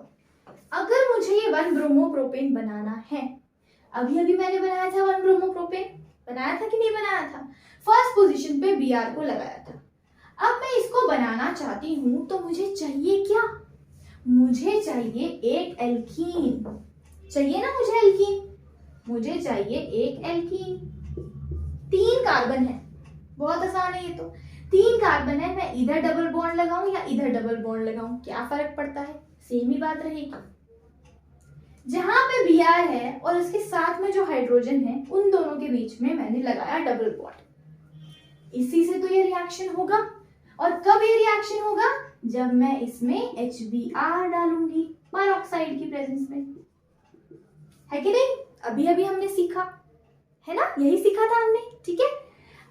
A: अगर मुझे ये 1 ब्रोमोप्रोपेन बनाना है, अभी अभी मैंने बनाया था 1 ब्रोमोप्रोपेन, बनाया था कि नहीं बनाया था, फर्स्ट पोजीशन पे Br को लगाया था। अब मैं इसको बनाना चाहती हूं तो मुझे चाहिए क्या, मुझे चाहिए एक एल्कीन, चाहिए ना मुझे एल्कीन, मुझे चाहिए एक एल्कीन। 3 कार्बन है, बहुत आसान है ये तो, 3 कार्बन है, मैं इधर डबल बॉन्ड लगाऊं या इधर डबल बॉन्ड लगाऊं, क्या फर्क पड़ता है, सेम ही बात रहेगी। जहां पे Br है और उसके साथ में जो हाइड्रोजन है, उन दोनों के बीच में मैंने लगाया डबल बॉन्ड। इसी से तो ये रिएक्शन होगा। और कब ये रिएक्शन होगा, जब मैं इसमें HBr डालूंगी पेरोक्साइड की प्रेजेंस में, है कि नहीं, अभी अभी हमने सीखा है ना, यही सीखा था हमने, ठीक है।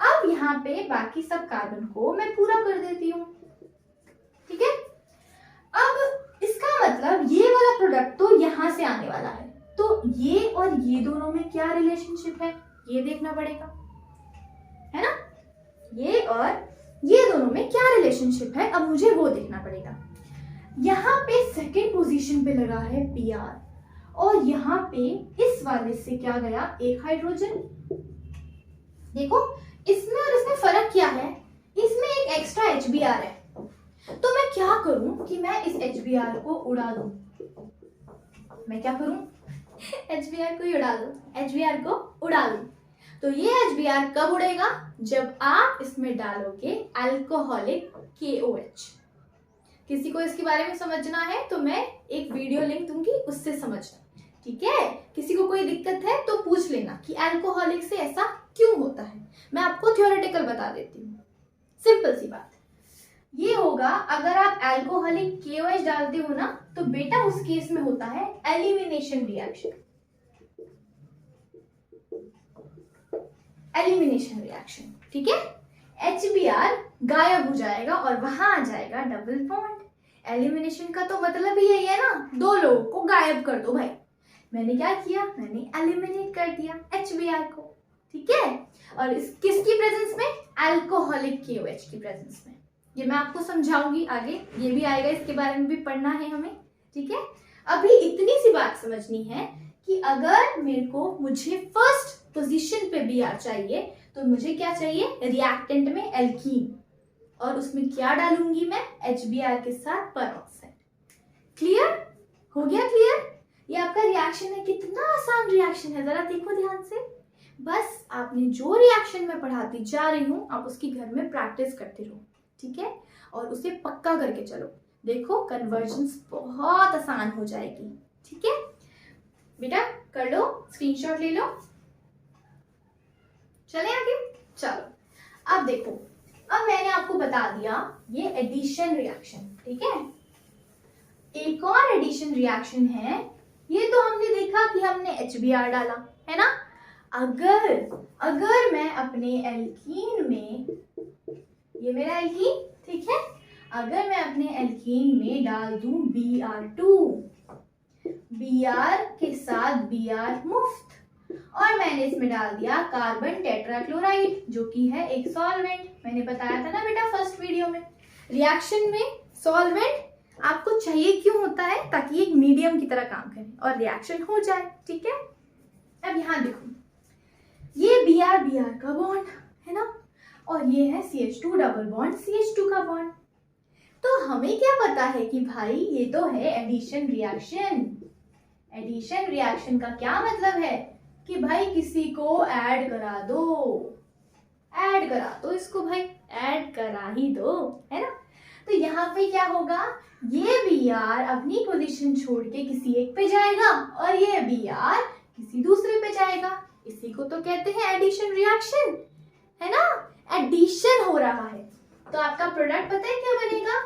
A: अब यहाँ पे बाकी सब कार्बन को मैं पूरा कर देती हूँ, ठीक है। अब इसका मतलब ये वाला प्रोडक्ट तो यहाँ से आने वाला है, तो ये और ये दोनों में क्या रिलेशनशिप है, ये देखना पड़ेगा, है ना, ये और ये दोनों में क्या रिलेशनशिप है, अब मुझे वो देखना पड़ेगा। यहाँ पे सेकेंड पोजीशन पे लगा है Br और यहाँ पे इस वाले से क्या गया, एक हाइड्रोजन। देखो इसमें और इसमें फर्क क्या है, इसमें एक एक्स्ट्रा HBr है, तो मैं क्या करूं कि मैं इस HBr को उड़ा दूं, मैं क्या करूं, HBr को ही उड़ा दूं, HBr को उड़ा दूं। तो ये HBr कब उड़ेगा, जब आप इसमें डालोगे अल्कोहलिक KOH। किसी को इसके बारे में समझना है तो मैं एक वीडियो लिंक दूंगी, उससे समझना, ठीक है। किसी को कोई दिक्कत है तो पूछ लेना कि अल्कोहलिक से ऐसा क्यों होता है, मैं आपको थ्योरेटिकल बता देती हूँ, सिंपल सी बात। ये होगा अगर आप अल्कोहलिक KOH डालते हो ना, तो बेटा उस केस में होता है एलिमिनेशन रिएक्शन, एलिमिनेशन रिएक्शन, ठीक है। HBr गायब हो जाएगा और वहां आ जाएगा डबल बॉन्ड। एलिमिनेशन का तो मतलब ही यही है ना, 2 लोगों को गायब कर दो भाई। मैंने क्या किया, मैंने एलिमिनेट कर दिया HBr को, ठीक है। और इस किसकी प्रेजेंस में, अल्कोहलिक KOH की प्रेजेंस में। ये मैं आपको समझाऊंगी आगे, ये भी आएगा, इसके बारे में भी पढ़ना है हमें, ठीक है। अभी इतनी सी बात समझनी है कि अगर मुझे फर्स्ट पोजीशन पे Br चाहिए तो मुझे क्या चाहिए, रिएक्टेंट में एल्कीन, और उसमें क्या डालूंगी मैं, HBr के साथ पेरोक्साइड। क्लियर हो गया, क्लियर। ये आपका रिएक्शन है, कितना आसान रिएक्शन है, जरा देखो ध्यान से। बस आपने जो रिएक्शन में पढ़ाती जा रही हूँ, आप उसकी घर में प्रैक्टिस करते रहो, ठीक है, और उसे पक्का करके चलो। देखो कन्वर्जन्स बहुत आसान हो जाएगी, ठीक है बेटा, कर लो, स्क्रीनशॉट ले लो। चले आगे, चलो अब देखो, अब मैंने आपको बता दिया ये एडिशन रिएक्शन, ठीक है। एक और एडिशन रिएक्शन है, ये तो हमने देखा कि हमने HBr डाला है ना। अगर मैं अपने एल्कीन में, ये मेरा एल्कीन, ठीक है, अगर मैं अपने एल्कीन में डाल दूं Br2, Br के साथ Br मुफ्त, और मैंने इसमें डाल दिया कार्बन टेट्राक्लोराइड जो कि है एक सॉल्वेंट। मैंने बताया था ना बेटा फर्स्ट वीडियो में, रिएक्शन में सॉल्वेंट आपको चाहिए क्यों होता है, ताकि एक मीडियम की तरह काम करे और रिएक्शन हो जाए, ठीक है। अब यहाँ देखो, ये Br का बॉन्ड है ना, और ये है CH2 डबल बॉन्ड CH2 का बॉन्ड। तो हमें क्या पता है कि भाई ये तो है एडिशन रिएक्शन। एडिशन रिएक्शन का क्या मतलब है कि भाई किसी को ऐड करा दो, ऐड करा दो इसको, भाई ऐड करा ही दो, है ना। तो यहाँ पे क्या होगा, ये Br अपनी पोजीशन छोड़ के किसी एक पे जाएगा और ये Br किसी दूसरे पे जाएगा, इसी को तो कहते हैं एडिशन रिएक्शन, है ना। एडिशन हो रहा है तो आपका प्रोडक्ट पता है क्या बनेगा,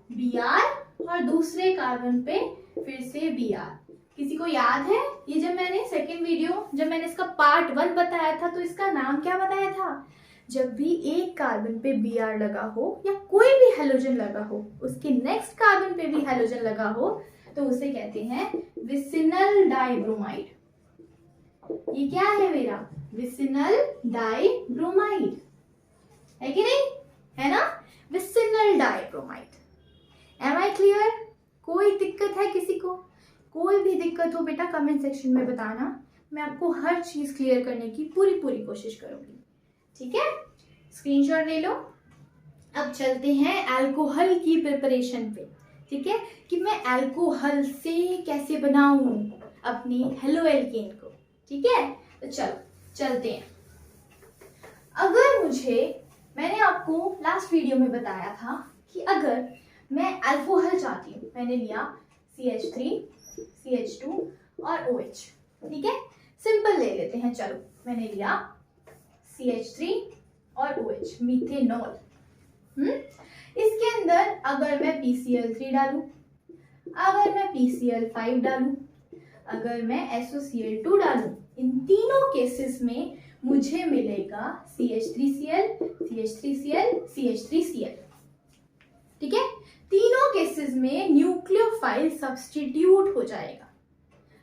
A: Br और दूसरे कार्बन पे फिर से Br। किसी को याद है, ये जब मैंने सेकेंड वीडियो, जब मैंने इसका पार्ट 1 बताया था तो इसका नाम क्या बताया था, जब भी एक कार्बन पे Br लगा हो या कोई भी हेलोजन लगा हो, उसके नेक्स्ट कार्बन पे भी हेलोजन लगा हो, तो उसे कहते हैं विसिनल डाइब्रोमाइड। ये क्या है मेरा, विसिनल डाइब्रोमाइड, है कि नहीं। है ना, vicinal dibromide. Am I clear? कोई दिक्कत है किसी को? कोई भी दिक्कत हो बेटा कमेंट सेक्शन में बताना, मैं आपको हर चीज क्लियर करने की पूरी कोशिश करूंगी, ठीक है। स्क्रीनशॉट ले लो। अब चलते हैं अल्कोहल की प्रिपरेशन पे, ठीक है, कि मैं अल्कोहल से कैसे बनाऊं अपनी हेलो एल्केन को, ठीक है। तो चलो चलते हैं। मैंने आपको लास्ट वीडियो में बताया था कि अगर मैं अल्कोहल चाहती हूँ, मैंने लिया CH3, CH2 और OH, ठीक है। सिंपल ले लेते हैं, चलो मैंने लिया CH3 और OH, मीथेनॉल। इसके अंदर अगर मैं PCl3 डालूं, अगर मैं PCl5 डालूं, अगर मैं SOCl2 डालूं, इन तीनों केसेस में मुझे मिलेगा CH3Cl, CH3Cl, CH3Cl, ठीक है। तीनों केसेस में न्यूक्लियोफाइल सब्स्टिट्यूट हो जाएगा।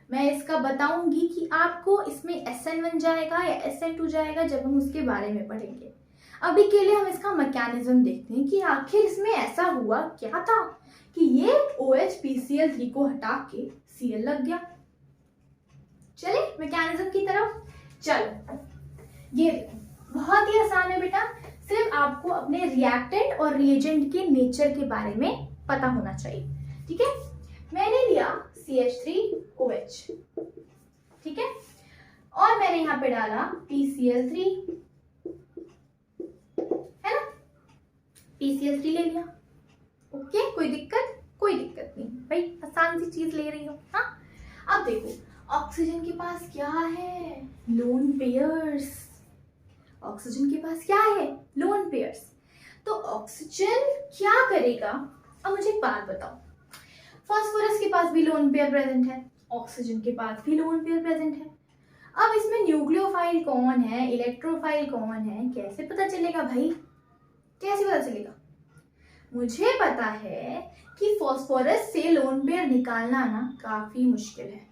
A: मैं इसका बताऊंगी कि आपको इसमें SN बन जाएगा या SN2 जाएगा जब हम उसके बारे में पढ़ेंगे। अभी के लिए हम इसका मैकेनिज्म देखते हैं कि आखिर इसमें ऐसा हुआ क्या था कि ये OH PCl3 को हटा के Cl लग गया। चले मैकेनिज्म की तरफ। चलो ये बहुत ही आसान है बेटा, सिर्फ आपको अपने रिएक्टेंट और रिएजेंट के नेचर के बारे में पता होना चाहिए, ठीक है। मैंने लिया CH3OH, ठीक है, और मैंने यहाँ पे डाला PCl3, है ना, PCl3 ले लिया। ओके, कोई दिक्कत? कोई दिक्कत नहीं भाई, आसान सी चीज ले रही हो। हाँ, अब देखो ऑक्सीजन के पास क्या है? Lone pairs. ऑक्सीजन के पास क्या है? Lone pairs. तो ऑक्सीजन क्या करेगा? अब मुझे एक बात बताओ, फास्फोरस के पास भी लोन पेयर प्रेजेंट है, ऑक्सीजन के पास भी लोन पेयर प्रेजेंट है। अब इसमें न्यूक्लियोफाइल कौन है, इलेक्ट्रोफाइल कौन है, कैसे पता चलेगा भाई? कैसे पता चलेगा? मुझे पता है कि फास्फोरस से लोन पेयर निकालना ना काफी मुश्किल है,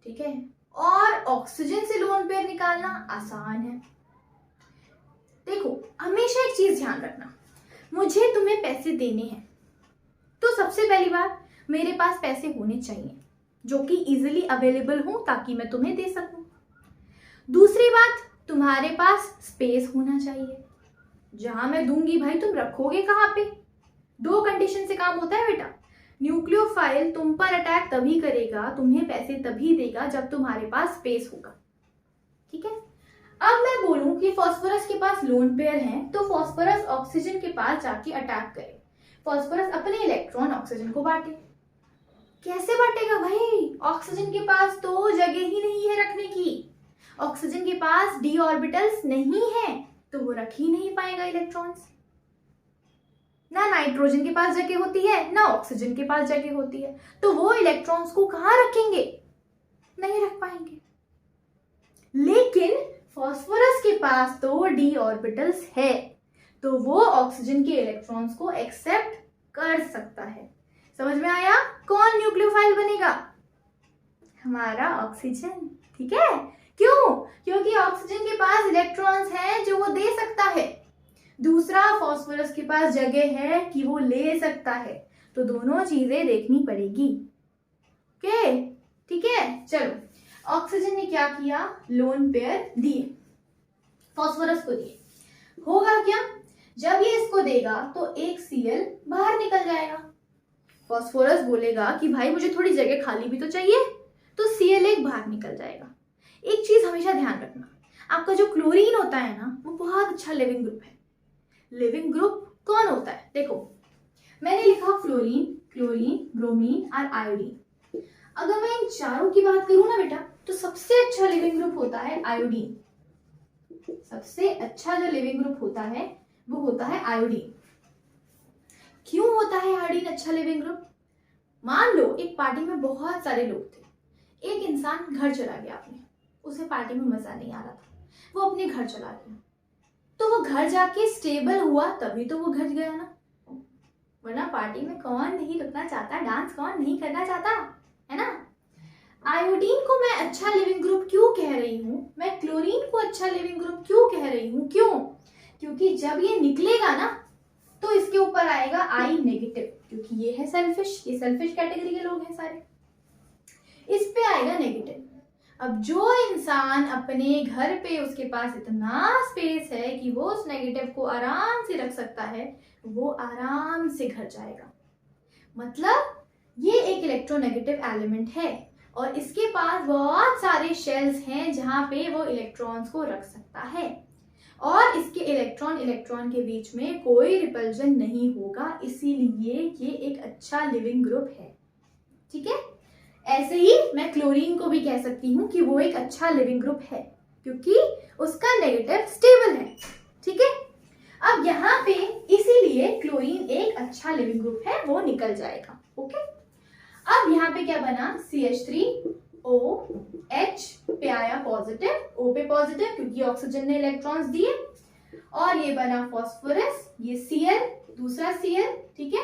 A: ठीक है, और ऑक्सीजन से लोन पेयर निकालना आसान है। देखो हमेशा एक चीज ध्यान रखना, मुझे तुम्हें पैसे देने हैं तो सबसे पहली बात मेरे पास पैसे होने चाहिए जो कि इजीली अवेलेबल हो ताकि मैं तुम्हें दे सकूं। दूसरी बात, तुम्हारे पास स्पेस होना चाहिए, जहां मैं दूंगी भाई तुम रखोगे कहां पे? दो कंडीशन से काम होता है बेटा। न्यूक्लियोफाइल तुम पर अटैक तभी करेगा, तुम्हें पैसे तभी देगा जब तुम्हारे पास स्पेस होगा, ठीक है। अब मैं बोलूं कि फास्फोरस के पास लोन पेयर है तो फास्फोरस ऑक्सीजन के पास जाके अटैक करे, फास्फोरस अपने इलेक्ट्रॉन ऑक्सीजन को बांटे। कैसे बांटेगा भाई? ऑक्सीजन के पास तो जगह ही नहीं है रखने की, ऑक्सीजन के पास d ऑर्बिटल्स नहीं है तो वो रख ही नहीं पाएगा इलेक्ट्रॉन्स। ना नाइट्रोजन के पास जगह होती है ना ऑक्सीजन के पास जगह होती है, तो वो इलेक्ट्रॉन्स को कहां रखेंगे? नहीं रख पाएंगे। लेकिन फास्फोरस के पास तो d ऑर्बिटल्स है तो वो ऑक्सीजन के इलेक्ट्रॉन्स को एक्सेप्ट कर सकता है। समझ में आया? कौन न्यूक्लियोफाइल बनेगा? हमारा ऑक्सीजन, ठीक है। क्यों? क्योंकि ऑक्सीजन के पास इलेक्ट्रॉन्स हैं जो वो दे सकता है, दूसरा फास्फोरस के पास जगह है कि वो ले सकता है, तो दोनों चीजें देखनी पड़ेगी। ओके, ठीक है। चलो ऑक्सीजन ने क्या किया? लोन पेयर दिए, फास्फोरस को दिए। होगा क्या? जब ये इसको देगा तो एक Cl बाहर निकल जाएगा। फास्फोरस बोलेगा कि भाई मुझे थोड़ी जगह खाली भी तो चाहिए, तो Cl एक बाहर निकल जाएगा। एक चीज हमेशा ध्यान रखना, आपका जो क्लोरीन होता है ना वो बहुत अच्छा लिविंग ग्रुप है। लिविंग ग्रुप कौन होता है? देखो मैंने लिखा फ्लोरीन, क्लोरीन, ब्रोमीन और आयोडीन। अगर मैं इन चारों की बात करूं ना बेटा तो सबसे अच्छा लिविंग ग्रुप होता है आयोडीन। सबसे अच्छा जो लिविंग ग्रुप होता है वो होता है आयोडीन। क्यों होता है आयोडीन अच्छा लिविंग ग्रुप? मान लो एक पार्टी में बहुत सारे लोग थे, एक इंसान घर चला गया अपने, उसे पार्टी में मजा नहीं आ रहा था, वो अपने घर चला गया, तो वो घर जाके स्टेबल हुआ तभी तो वो घर गया ना, वरना पार्टी में कौन नहीं रुकना चाहता, डांस कौन नहीं करना चाहता, है ना। आयोडीन को मैं अच्छा लिविंग ग्रुप क्यों कह रही हूँ, मैं क्लोरीन को अच्छा लिविंग ग्रुप क्यों कह रही हूँ? क्यों? क्योंकि जब ये निकलेगा ना तो इसके ऊपर आएगा I नेगेटिव, क्योंकि ये है सेल्फिश, ये सेल्फिश कैटेगरी के लोग हैं सारे, इस पे आएगा नेगेटिव। अब जो इंसान अपने घर पे उसके पास इतना स्पेस है कि वो उस नेगेटिव को आराम से रख सकता है, वो आराम से घर जाएगा। मतलब ये एक इलेक्ट्रोनेगेटिव एलिमेंट है और इसके पास बहुत सारे शेल्स हैं जहां पे वो इलेक्ट्रॉन्स को रख सकता है और इसके इलेक्ट्रॉन इलेक्ट्रॉन के बीच में कोई रिपल्जन नहीं होगा, इसीलिए ये एक अच्छा लिविंग ग्रुप है। ठीक है, ऐसे ही मैं क्लोरीन को भी कह सकती हूँ कि वो एक अच्छा लिविंग ग्रुप है क्योंकि उसका नेगेटिव स्टेबल है। ठीक है, अब यहाँ पे इसीलिए क्लोरीन एक अच्छा लिविंग ग्रुप है, वो निकल जाएगा। ओके, अब यहाँ पे क्या बना, CH3OH पे आया पॉजिटिव, O पे पॉजिटिव क्योंकि ऑक्सीजन ने इलेक्ट्रॉन्स दिए, और ये बना फॉस्फोरस, ये Cl, दूसरा Cl। ठीक है,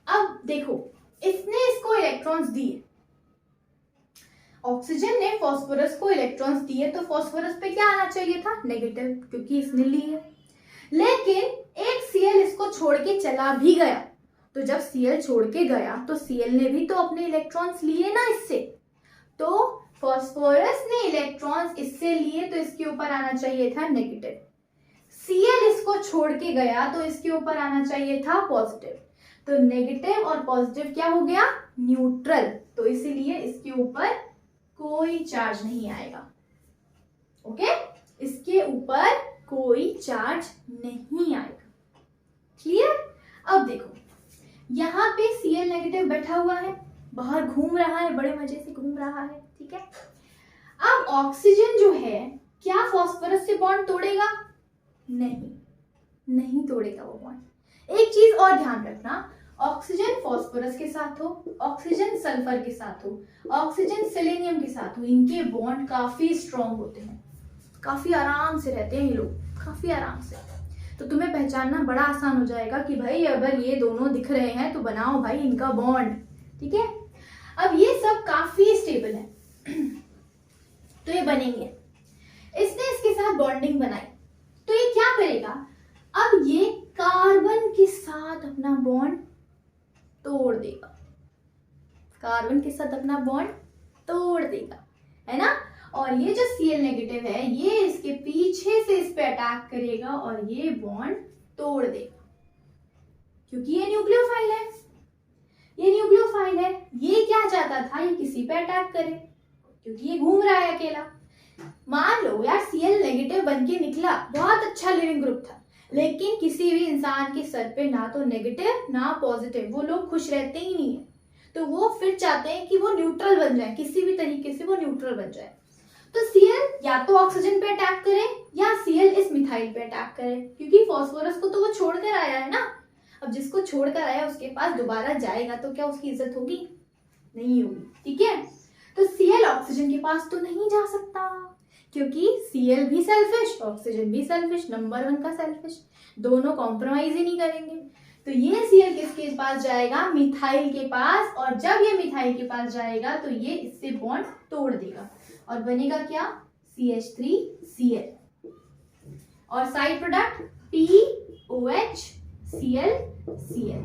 A: अब देखो इसने इसको इलेक्ट्रॉन्स दिए, ऑक्सीजन ने फॉस्फोरस को इलेक्ट्रॉन्स दिए, तो फॉस्फोरस पे क्या आना चाहिए था, नेगेटिव, क्योंकि इसने लिए। लेकिन एक Cl इसको छोड़ के चला भी गया, तो जब Cl छोड़ के गया तो Cl ने भी तो अपने इलेक्ट्रॉन्स लिए ना इससे, तो फॉस्फोरस ने इलेक्ट्रॉन्स इससे लिए तो इसके ऊपर आना चाहिए था नेगेटिव। Cl इसको छोड़ के गया तो इसके ऊपर आना चाहिए था पॉजिटिव, तो नेगेटिव और पॉजिटिव क्या हो गया, न्यूट्रल, तो इसीलिए इसके ऊपर कोई चार्ज नहीं आएगा। ओके, इसके ऊपर कोई चार्ज नहीं आएगा। क्लियर? अब देखो यहाँ पे Cl नेगेटिव बैठा हुआ है, बाहर घूम रहा है, बड़े मजे से घूम रहा है। ठीक है, अब ऑक्सीजन जो है क्या फॉस्फोरस से बॉन्ड तोड़ेगा, नहीं तोड़ेगा वो बॉन्ड। एक चीज और ध्यान रखना, ऑक्सीजन फॉस्फोरस के साथ हो, ऑक्सीजन सल्फर के साथ हो, ऑक्सीजन सेलेनियम के साथ हो, इनके बॉन्ड काफी स्ट्रॉन्ग होते हैं, काफी आराम से रहते हैं ये लोग, काफी आराम से। तो तुम्हें पहचानना बड़ा आसान हो जाएगा कि भाई अगर ये दोनों दिख रहे हैं तो बनाओ भाई इनका बॉन्ड। ठीक है, अब ये सब काफी स्टेबल है तो ये बनेंगे। इसने इसके साथ बॉन्डिंग बनाई तो ये क्या करेगा, अब ये कार्बन के साथ अपना बॉन्ड तोड़ देगा, कार्बन के साथ अपना बॉन्ड तोड़ देगा, है ना। और ये जो Cl नेगेटिव है ये इसके पीछे से इस पे अटैक करेगा और ये बॉन्ड तोड़ देगा, क्योंकि ये न्यूक्लियोफाइल है, ये न्यूक्लियोफाइल है। ये क्या चाहता था, ये किसी पे अटैक करे, क्योंकि ये घूम रहा है अकेला। मान लो यार Cl नेगेटिव बन के निकला, बहुत अच्छा लिविंग ग्रुप था, लेकिन किसी भी इंसान के सर पे ना तो नेगेटिव ना पॉजिटिव, वो लोग खुश रहते ही नहीं है, तो वो फिर चाहते हैं कि वो न्यूट्रल बन जाए, किसी भी तरीके से वो न्यूट्रल बन जाए। तो Cl या तो ऑक्सीजन पे अटैक करे या Cl इस मिथाइल पे अटैक करे, क्योंकि फॉस्फोरस को तो वो छोड़कर आया है ना। अब जिसको छोड़कर आया उसके पास दोबारा जाएगा तो क्या उसकी इज्जत होगी, नहीं होगी। ठीक है, तो Cl ऑक्सीजन के पास तो नहीं जा सकता, क्योंकि Cl भी सेल्फिश, ऑक्सीजन भी सेल्फिश, नंबर 1 का सेल्फिश, दोनों कॉम्प्रोमाइज ही नहीं करेंगे। तो ये Cl किसके पास जाएगा, मिथाइल के पास, और जब ये मिथाइल के पास जाएगा तो ये इससे बॉन्ड तोड़ देगा और बनेगा क्या, CH3Cl, और साइड प्रोडक्ट POHCl Cl।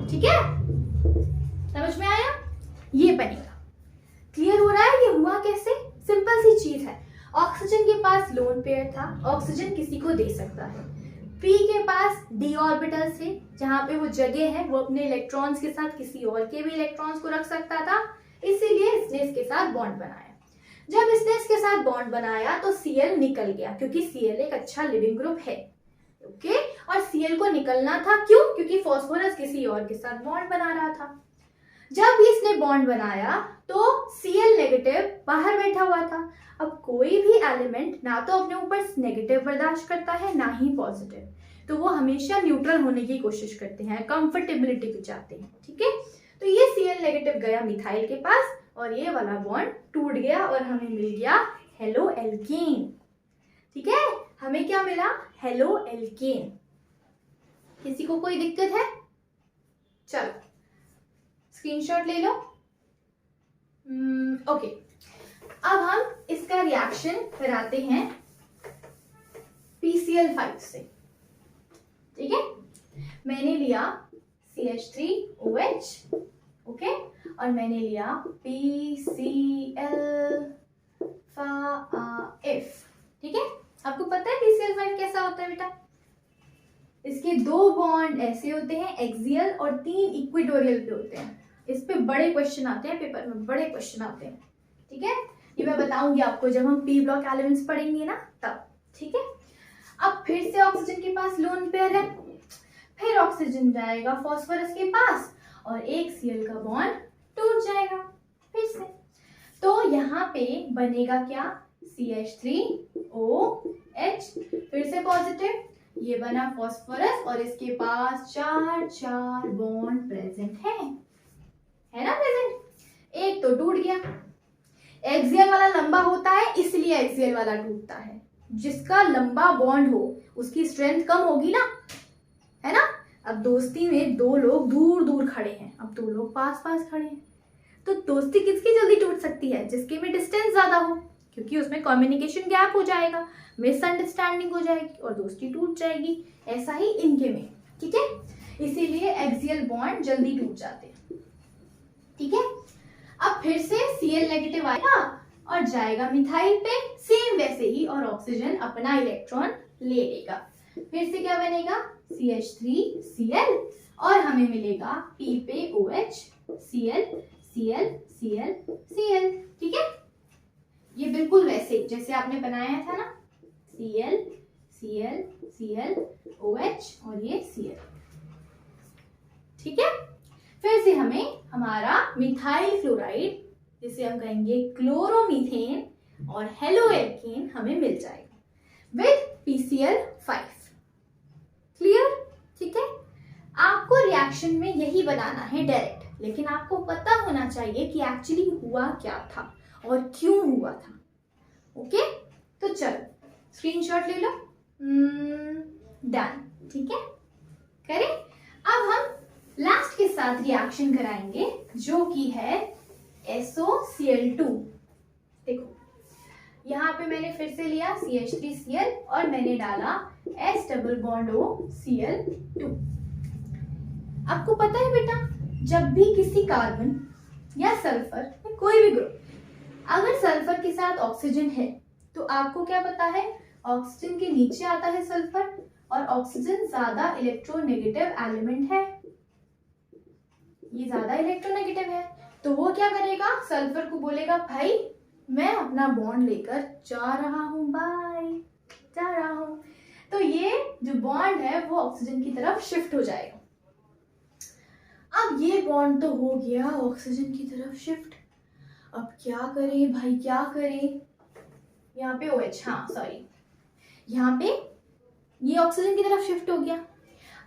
A: ठीक है, समझ में आया, ये बनेगा। क्लियर हो रहा है ये हुआ कैसे, सिंपल सी चीज है। ऑक्सीजन के पास लोन पेयर था, ऑक्सीजन किसी को दे सकता है। P के पास d ऑर्बिटल थे, जहां पे वो जगह है वो अपने इलेक्ट्रॉन्स के साथ किसी और के भी इलेक्ट्रॉन्स को रख सकता था, इसीलिए इसने इसके साथ बॉन्ड बनाया। जब इसने इसके साथ बॉन्ड बनाया तो Cl निकल गया, क्योंकि Cl एक अच्छा लिविंग ग्रुप है। ओके, और Cl को निकलना था क्यों, क्योंकि फॉस्फोरस किसी और के साथ बॉन्ड बना रहा था। जब इसने बॉन्ड बनाया तो Cl नेगेटिव बाहर बैठा हुआ था। अब कोई भी एलिमेंट ना तो अपने ऊपर नेगेटिव बर्दाश्त करता है ना ही पॉजिटिव, तो वो हमेशा न्यूट्रल होने की कोशिश करते हैं, कंफर्टेबिलिटी को चाहते हैं। ठीक है, तो ये Cl नेगेटिव गया मिथाइल के पास और ये वाला बॉन्ड टूट गया और हमें मिल गया हेलो एल्केन। ठीक है, हमें क्या मिला, हेलो एल्केन। किसी को कोई दिक्कत है, चलो स्क्रीनशॉट ले लो। ओके, अब हम इसका रिएक्शन कराते हैं PCl5 से, ठीक है। मैंने लिया CH3OH, ओके, और मैंने लिया PCl5, ठीक है। आपको पता है PCl5 कैसा होता है बेटा? इसके 2 बॉन्ड ऐसे होते हैं एक्सियल और 3 इक्वेटोरियल पे होते हैं। इस पे बड़े क्वेश्चन आते हैं, पेपर में बड़े क्वेश्चन आते हैं, ठीक है। ये मैं बताऊंगी आपको जब हम पी ब्लॉक एलिमेंट्स पढ़ेंगे ना तब, ठीक है। अब फिर से ऑक्सीजन के पास लोन पेयर है, फिर ऑक्सीजन जाएगा फास्फोरस के पास और एक Cl का बॉन्ड टूट जाएगा फिर से। तो यहाँ पे बनेगा क्या? CH3OH, फिर से पॉजिटिव, ये बना फास्फोरस और इसके पास 4 बॉन्ड प्रेजेंट है ना प्रेजेंट। एक तो टूट गया। एक्सियल वाला लंबा होता है इसलिए एक्सियल वाला टूटता है। जिसका लंबा बॉन्ड हो उसकी स्ट्रेंथ कम होगी ना, है ना। अब दोस्ती में 2 लोग दूर दूर खड़े हैं, अब 2 लोग पास पास खड़े हैं, तो दोस्ती किसकी जल्दी टूट सकती है? जिसके में डिस्टेंस ज्यादा हो, क्योंकि उसमें कम्युनिकेशन गैप हो जाएगा, मिसअंडरस्टैंडिंग हो जाएगी और दोस्ती टूट जाएगी। ऐसा ही इनके में, ठीक है। इसीलिए एक्सियल बॉन्ड जल्दी टूट जाते हैं, ठीक है। अब फिर से Cl नेगेटिव आएगा और जाएगा मिथाइल पे, सेम वैसे ही, और ऑक्सीजन अपना इलेक्ट्रॉन ले लेगा। फिर से क्या बनेगा? CH3Cl और हमें मिलेगा P पे OH, Cl Cl Cl Cl, ठीक है। ये बिल्कुल वैसे जैसे आपने बनाया था ना, Cl Cl Cl OH और ये Cl, ठीक है। फिर से हमें हमारा मिथाइल क्लोराइड, जिसे हम कहेंगे क्लोरोमीथेन और हेलोएल्केन, हमें मिल जाएगा विद PCl5। क्लियर, ठीक है। आपको रिएक्शन में यही बनाना है डायरेक्ट, लेकिन आपको पता होना चाहिए कि एक्चुअली हुआ क्या था और क्यों हुआ था, ओके। तो चलो स्क्रीनशॉट ले लो, डन, ठीक है। करें। अब हम लास्ट के साथ रिएक्शन कराएंगे जो कि है SOCl2। देखो यहाँ पे मैंने फिर से लिया CH3Cl और मैंने डाला S double bond O Cl2। आपको पता है बेटा, जब भी किसी कार्बन या सल्फर या कोई भी ग्रुप अगर सल्फर के साथ ऑक्सीजन है तो आपको क्या पता है? ऑक्सीजन के नीचे आता है सल्फर और ऑक्सीजन ज्यादा इलेक्ट्रोनेगेटिव एलिमेंट है, ये ज्यादा इलेक्ट्रोनेगेटिव है, तो वो क्या करेगा? सल्फर को बोलेगा भाई मैं अपना बॉन्ड लेकर जा रहा हूं, बाय, जा रहा हूं। तो ये जो बॉन्ड है वो ऑक्सीजन की तरफ शिफ्ट हो जाएगा। अब ये बॉन्ड तो हो गया ऑक्सीजन की तरफ शिफ्ट, अब क्या करें भाई, क्या करें? यहाँ पे OH, हाँ सॉरी, यहाँ पे ये ऑक्सीजन की तरफ शिफ्ट हो गया।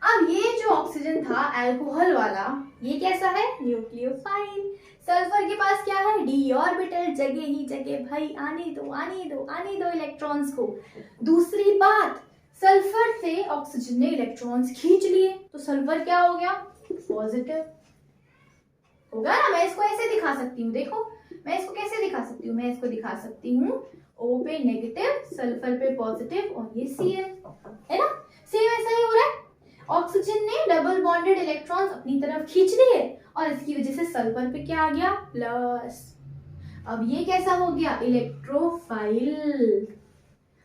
A: अब ये जो ऑक्सीजन था अल्कोहल वाला, ये कैसा है? न्यूक्लियोफाइल। सल्फर के पास क्या है? d ऑर्बिटल, जगह ही जगह भाई, आने दो आने दो आने दो इलेक्ट्रॉन्स को। दूसरी बात, सल्फर से ऑक्सीजन ने इलेक्ट्रॉन्स खींच लिए, तो सल्फर क्या हो गया? पॉजिटिव होगा ना। मैं इसको ऐसे दिखा सकती हूँ, देखो मैं इसको कैसे दिखा सकती हूँ, मैं इसको दिखा सकती हूँ O पे नेगेटिव, सल्फर पे पॉजिटिव और ये Cl, है ना। सेम ऐसा ही हो रहा है, ऑक्सीजन ने डबल बॉन्डेड इलेक्ट्रॉन्स अपनी तरफ खींच लिए और इसकी वजह से सल्फर पे क्या आ गया? प्लस। अब ये कैसा हो गया? इलेक्ट्रोफाइल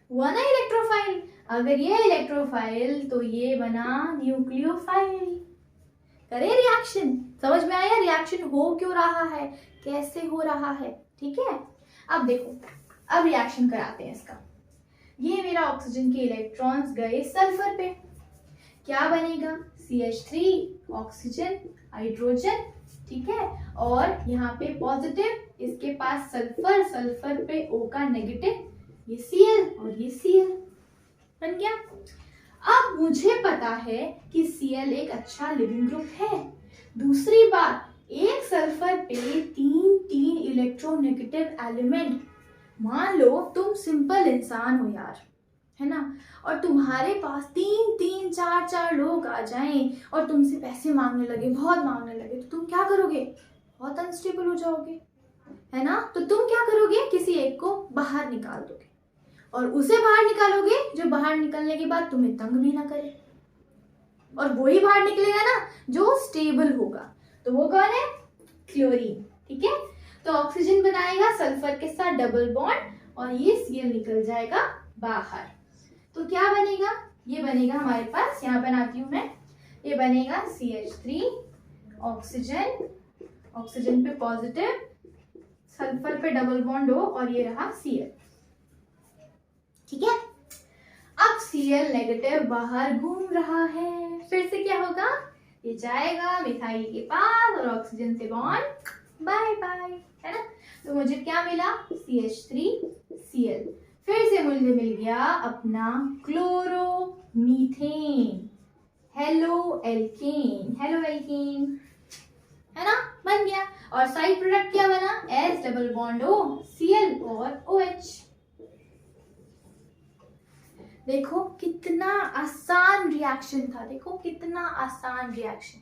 A: हुआ ना, इलेक्ट्रोफाइल। अगर ये इलेक्ट्रोफाइल तो ये बना न्यूक्लियोफाइल। करे रिएक्शन, समझ में आया रिएक्शन हो क्यों रहा है, कैसे हो रहा है, ठीक है। अब देखो, अब रिएक्शन कराते हैं इसका। ये मेरा ऑक्सीजन के इलेक्ट्रॉन्स गए सल्फर पे, क्या बनेगा? CH3 ऑक्सीजन हाइड्रोजन, ठीक है, और यहाँ पे पॉजिटिव, इसके पास सल्फर, सल्फर पे O का नेगेटिव, ये Cl और ये Cl बन गया। अब मुझे पता है कि Cl एक अच्छा लिविंग ग्रुप है। दूसरी बात, एक सल्फर पे 3 इलेक्ट्रोनेगेटिव एलिमेंट। मान लो तुम सिंपल इंसान हो यार, है ना, और तुम्हारे पास 3 4 लोग आ जाएं और तुमसे पैसे मांगने लगे, बहुत मांगने लगे, तो तुम क्या करोगे? बहुत अनस्टेबल हो जाओगे, है ना। तो तुम क्या करोगे? किसी एक को बाहर निकाल दोगे, और उसे बाहर निकालोगे जो बाहर निकलने के बाद तुम्हें तंग भी ना करे, और वही बाहर निकलेगा ना जो स्टेबल होगा। तो वो कौन है? क्लोरीन। ठीक है, तो ऑक्सीजन बनाएगा सल्फर के साथ डबल बॉन्ड और ये Cl निकल जाएगा बाहर। तो क्या बनेगा? ये बनेगा हमारे पास, यहाँ बनाती हूं मैं, ये बनेगा CH3 ऑक्सीजन, ऑक्सीजन पे पॉजिटिव, सल्फर पे डबल बॉन्ड हो और ये रहा Cl। ठीक है, अब Cl नेगेटिव बाहर घूम रहा है, फिर से क्या होगा? ये जाएगा मिथाइल के पास और ऑक्सीजन से बॉन्ड बाय बाय, है ना। तो मुझे क्या मिला? CH3Cl। फिर से मुझे मिल गया अपना chloromethane, halo alkane, halo alkane, है ना, बन गया। और साइड प्रोडक्ट क्या बना? S double bond O, Cl और OH। देखो कितना आसान रिएक्शन था, देखो कितना आसान रिएक्शन।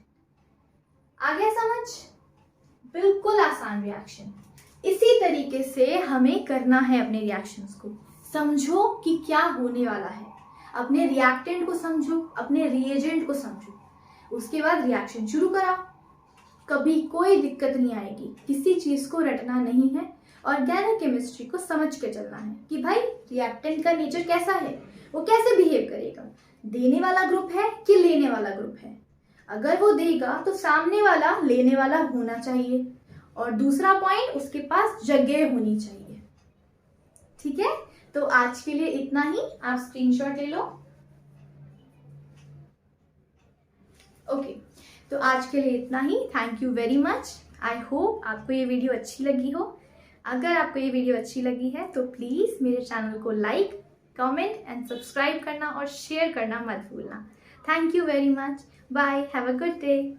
A: आ गया समझ? बिल्कुल आसान रिएक्शन। इसी तरीके से हमें करना है अपने रिएक्शंस को। समझो कि क्या होने वाला है, अपने रिएक्टेंट को समझो, अपने रिएजेंट को समझो, उसके बाद रिएक्शन शुरू कराओ। कभी कोई दिक्कत नहीं आएगी, किसी चीज को रटना नहीं है, ऑर्गेनिक केमिस्ट्री को समझ के चलना है कि भाई रिएक्टेंट का नेचर कैसा है, वो कैसे बिहेव करेगा, देने वाला ग्रुप है कि लेने वाला ग्रुप है। अगर वो देगा तो सामने वाला लेने वाला होना चाहिए, और दूसरा पॉइंट उसके पास जगह होनी चाहिए। ठीक है, तो आज के लिए इतना ही, आप स्क्रीनशॉट ले लो। ओके, तो आज के लिए इतना ही। Thank you very much. I hope आपको ये वीडियो अच्छी लगी हो। अगर आपको ये वीडियो अच्छी लगी है तो प्लीज मेरे चैनल को लाइक, कमेंट एंड सब्सक्राइब करना और शेयर करना मत भूलना। Thank you very much. Bye, have a good day.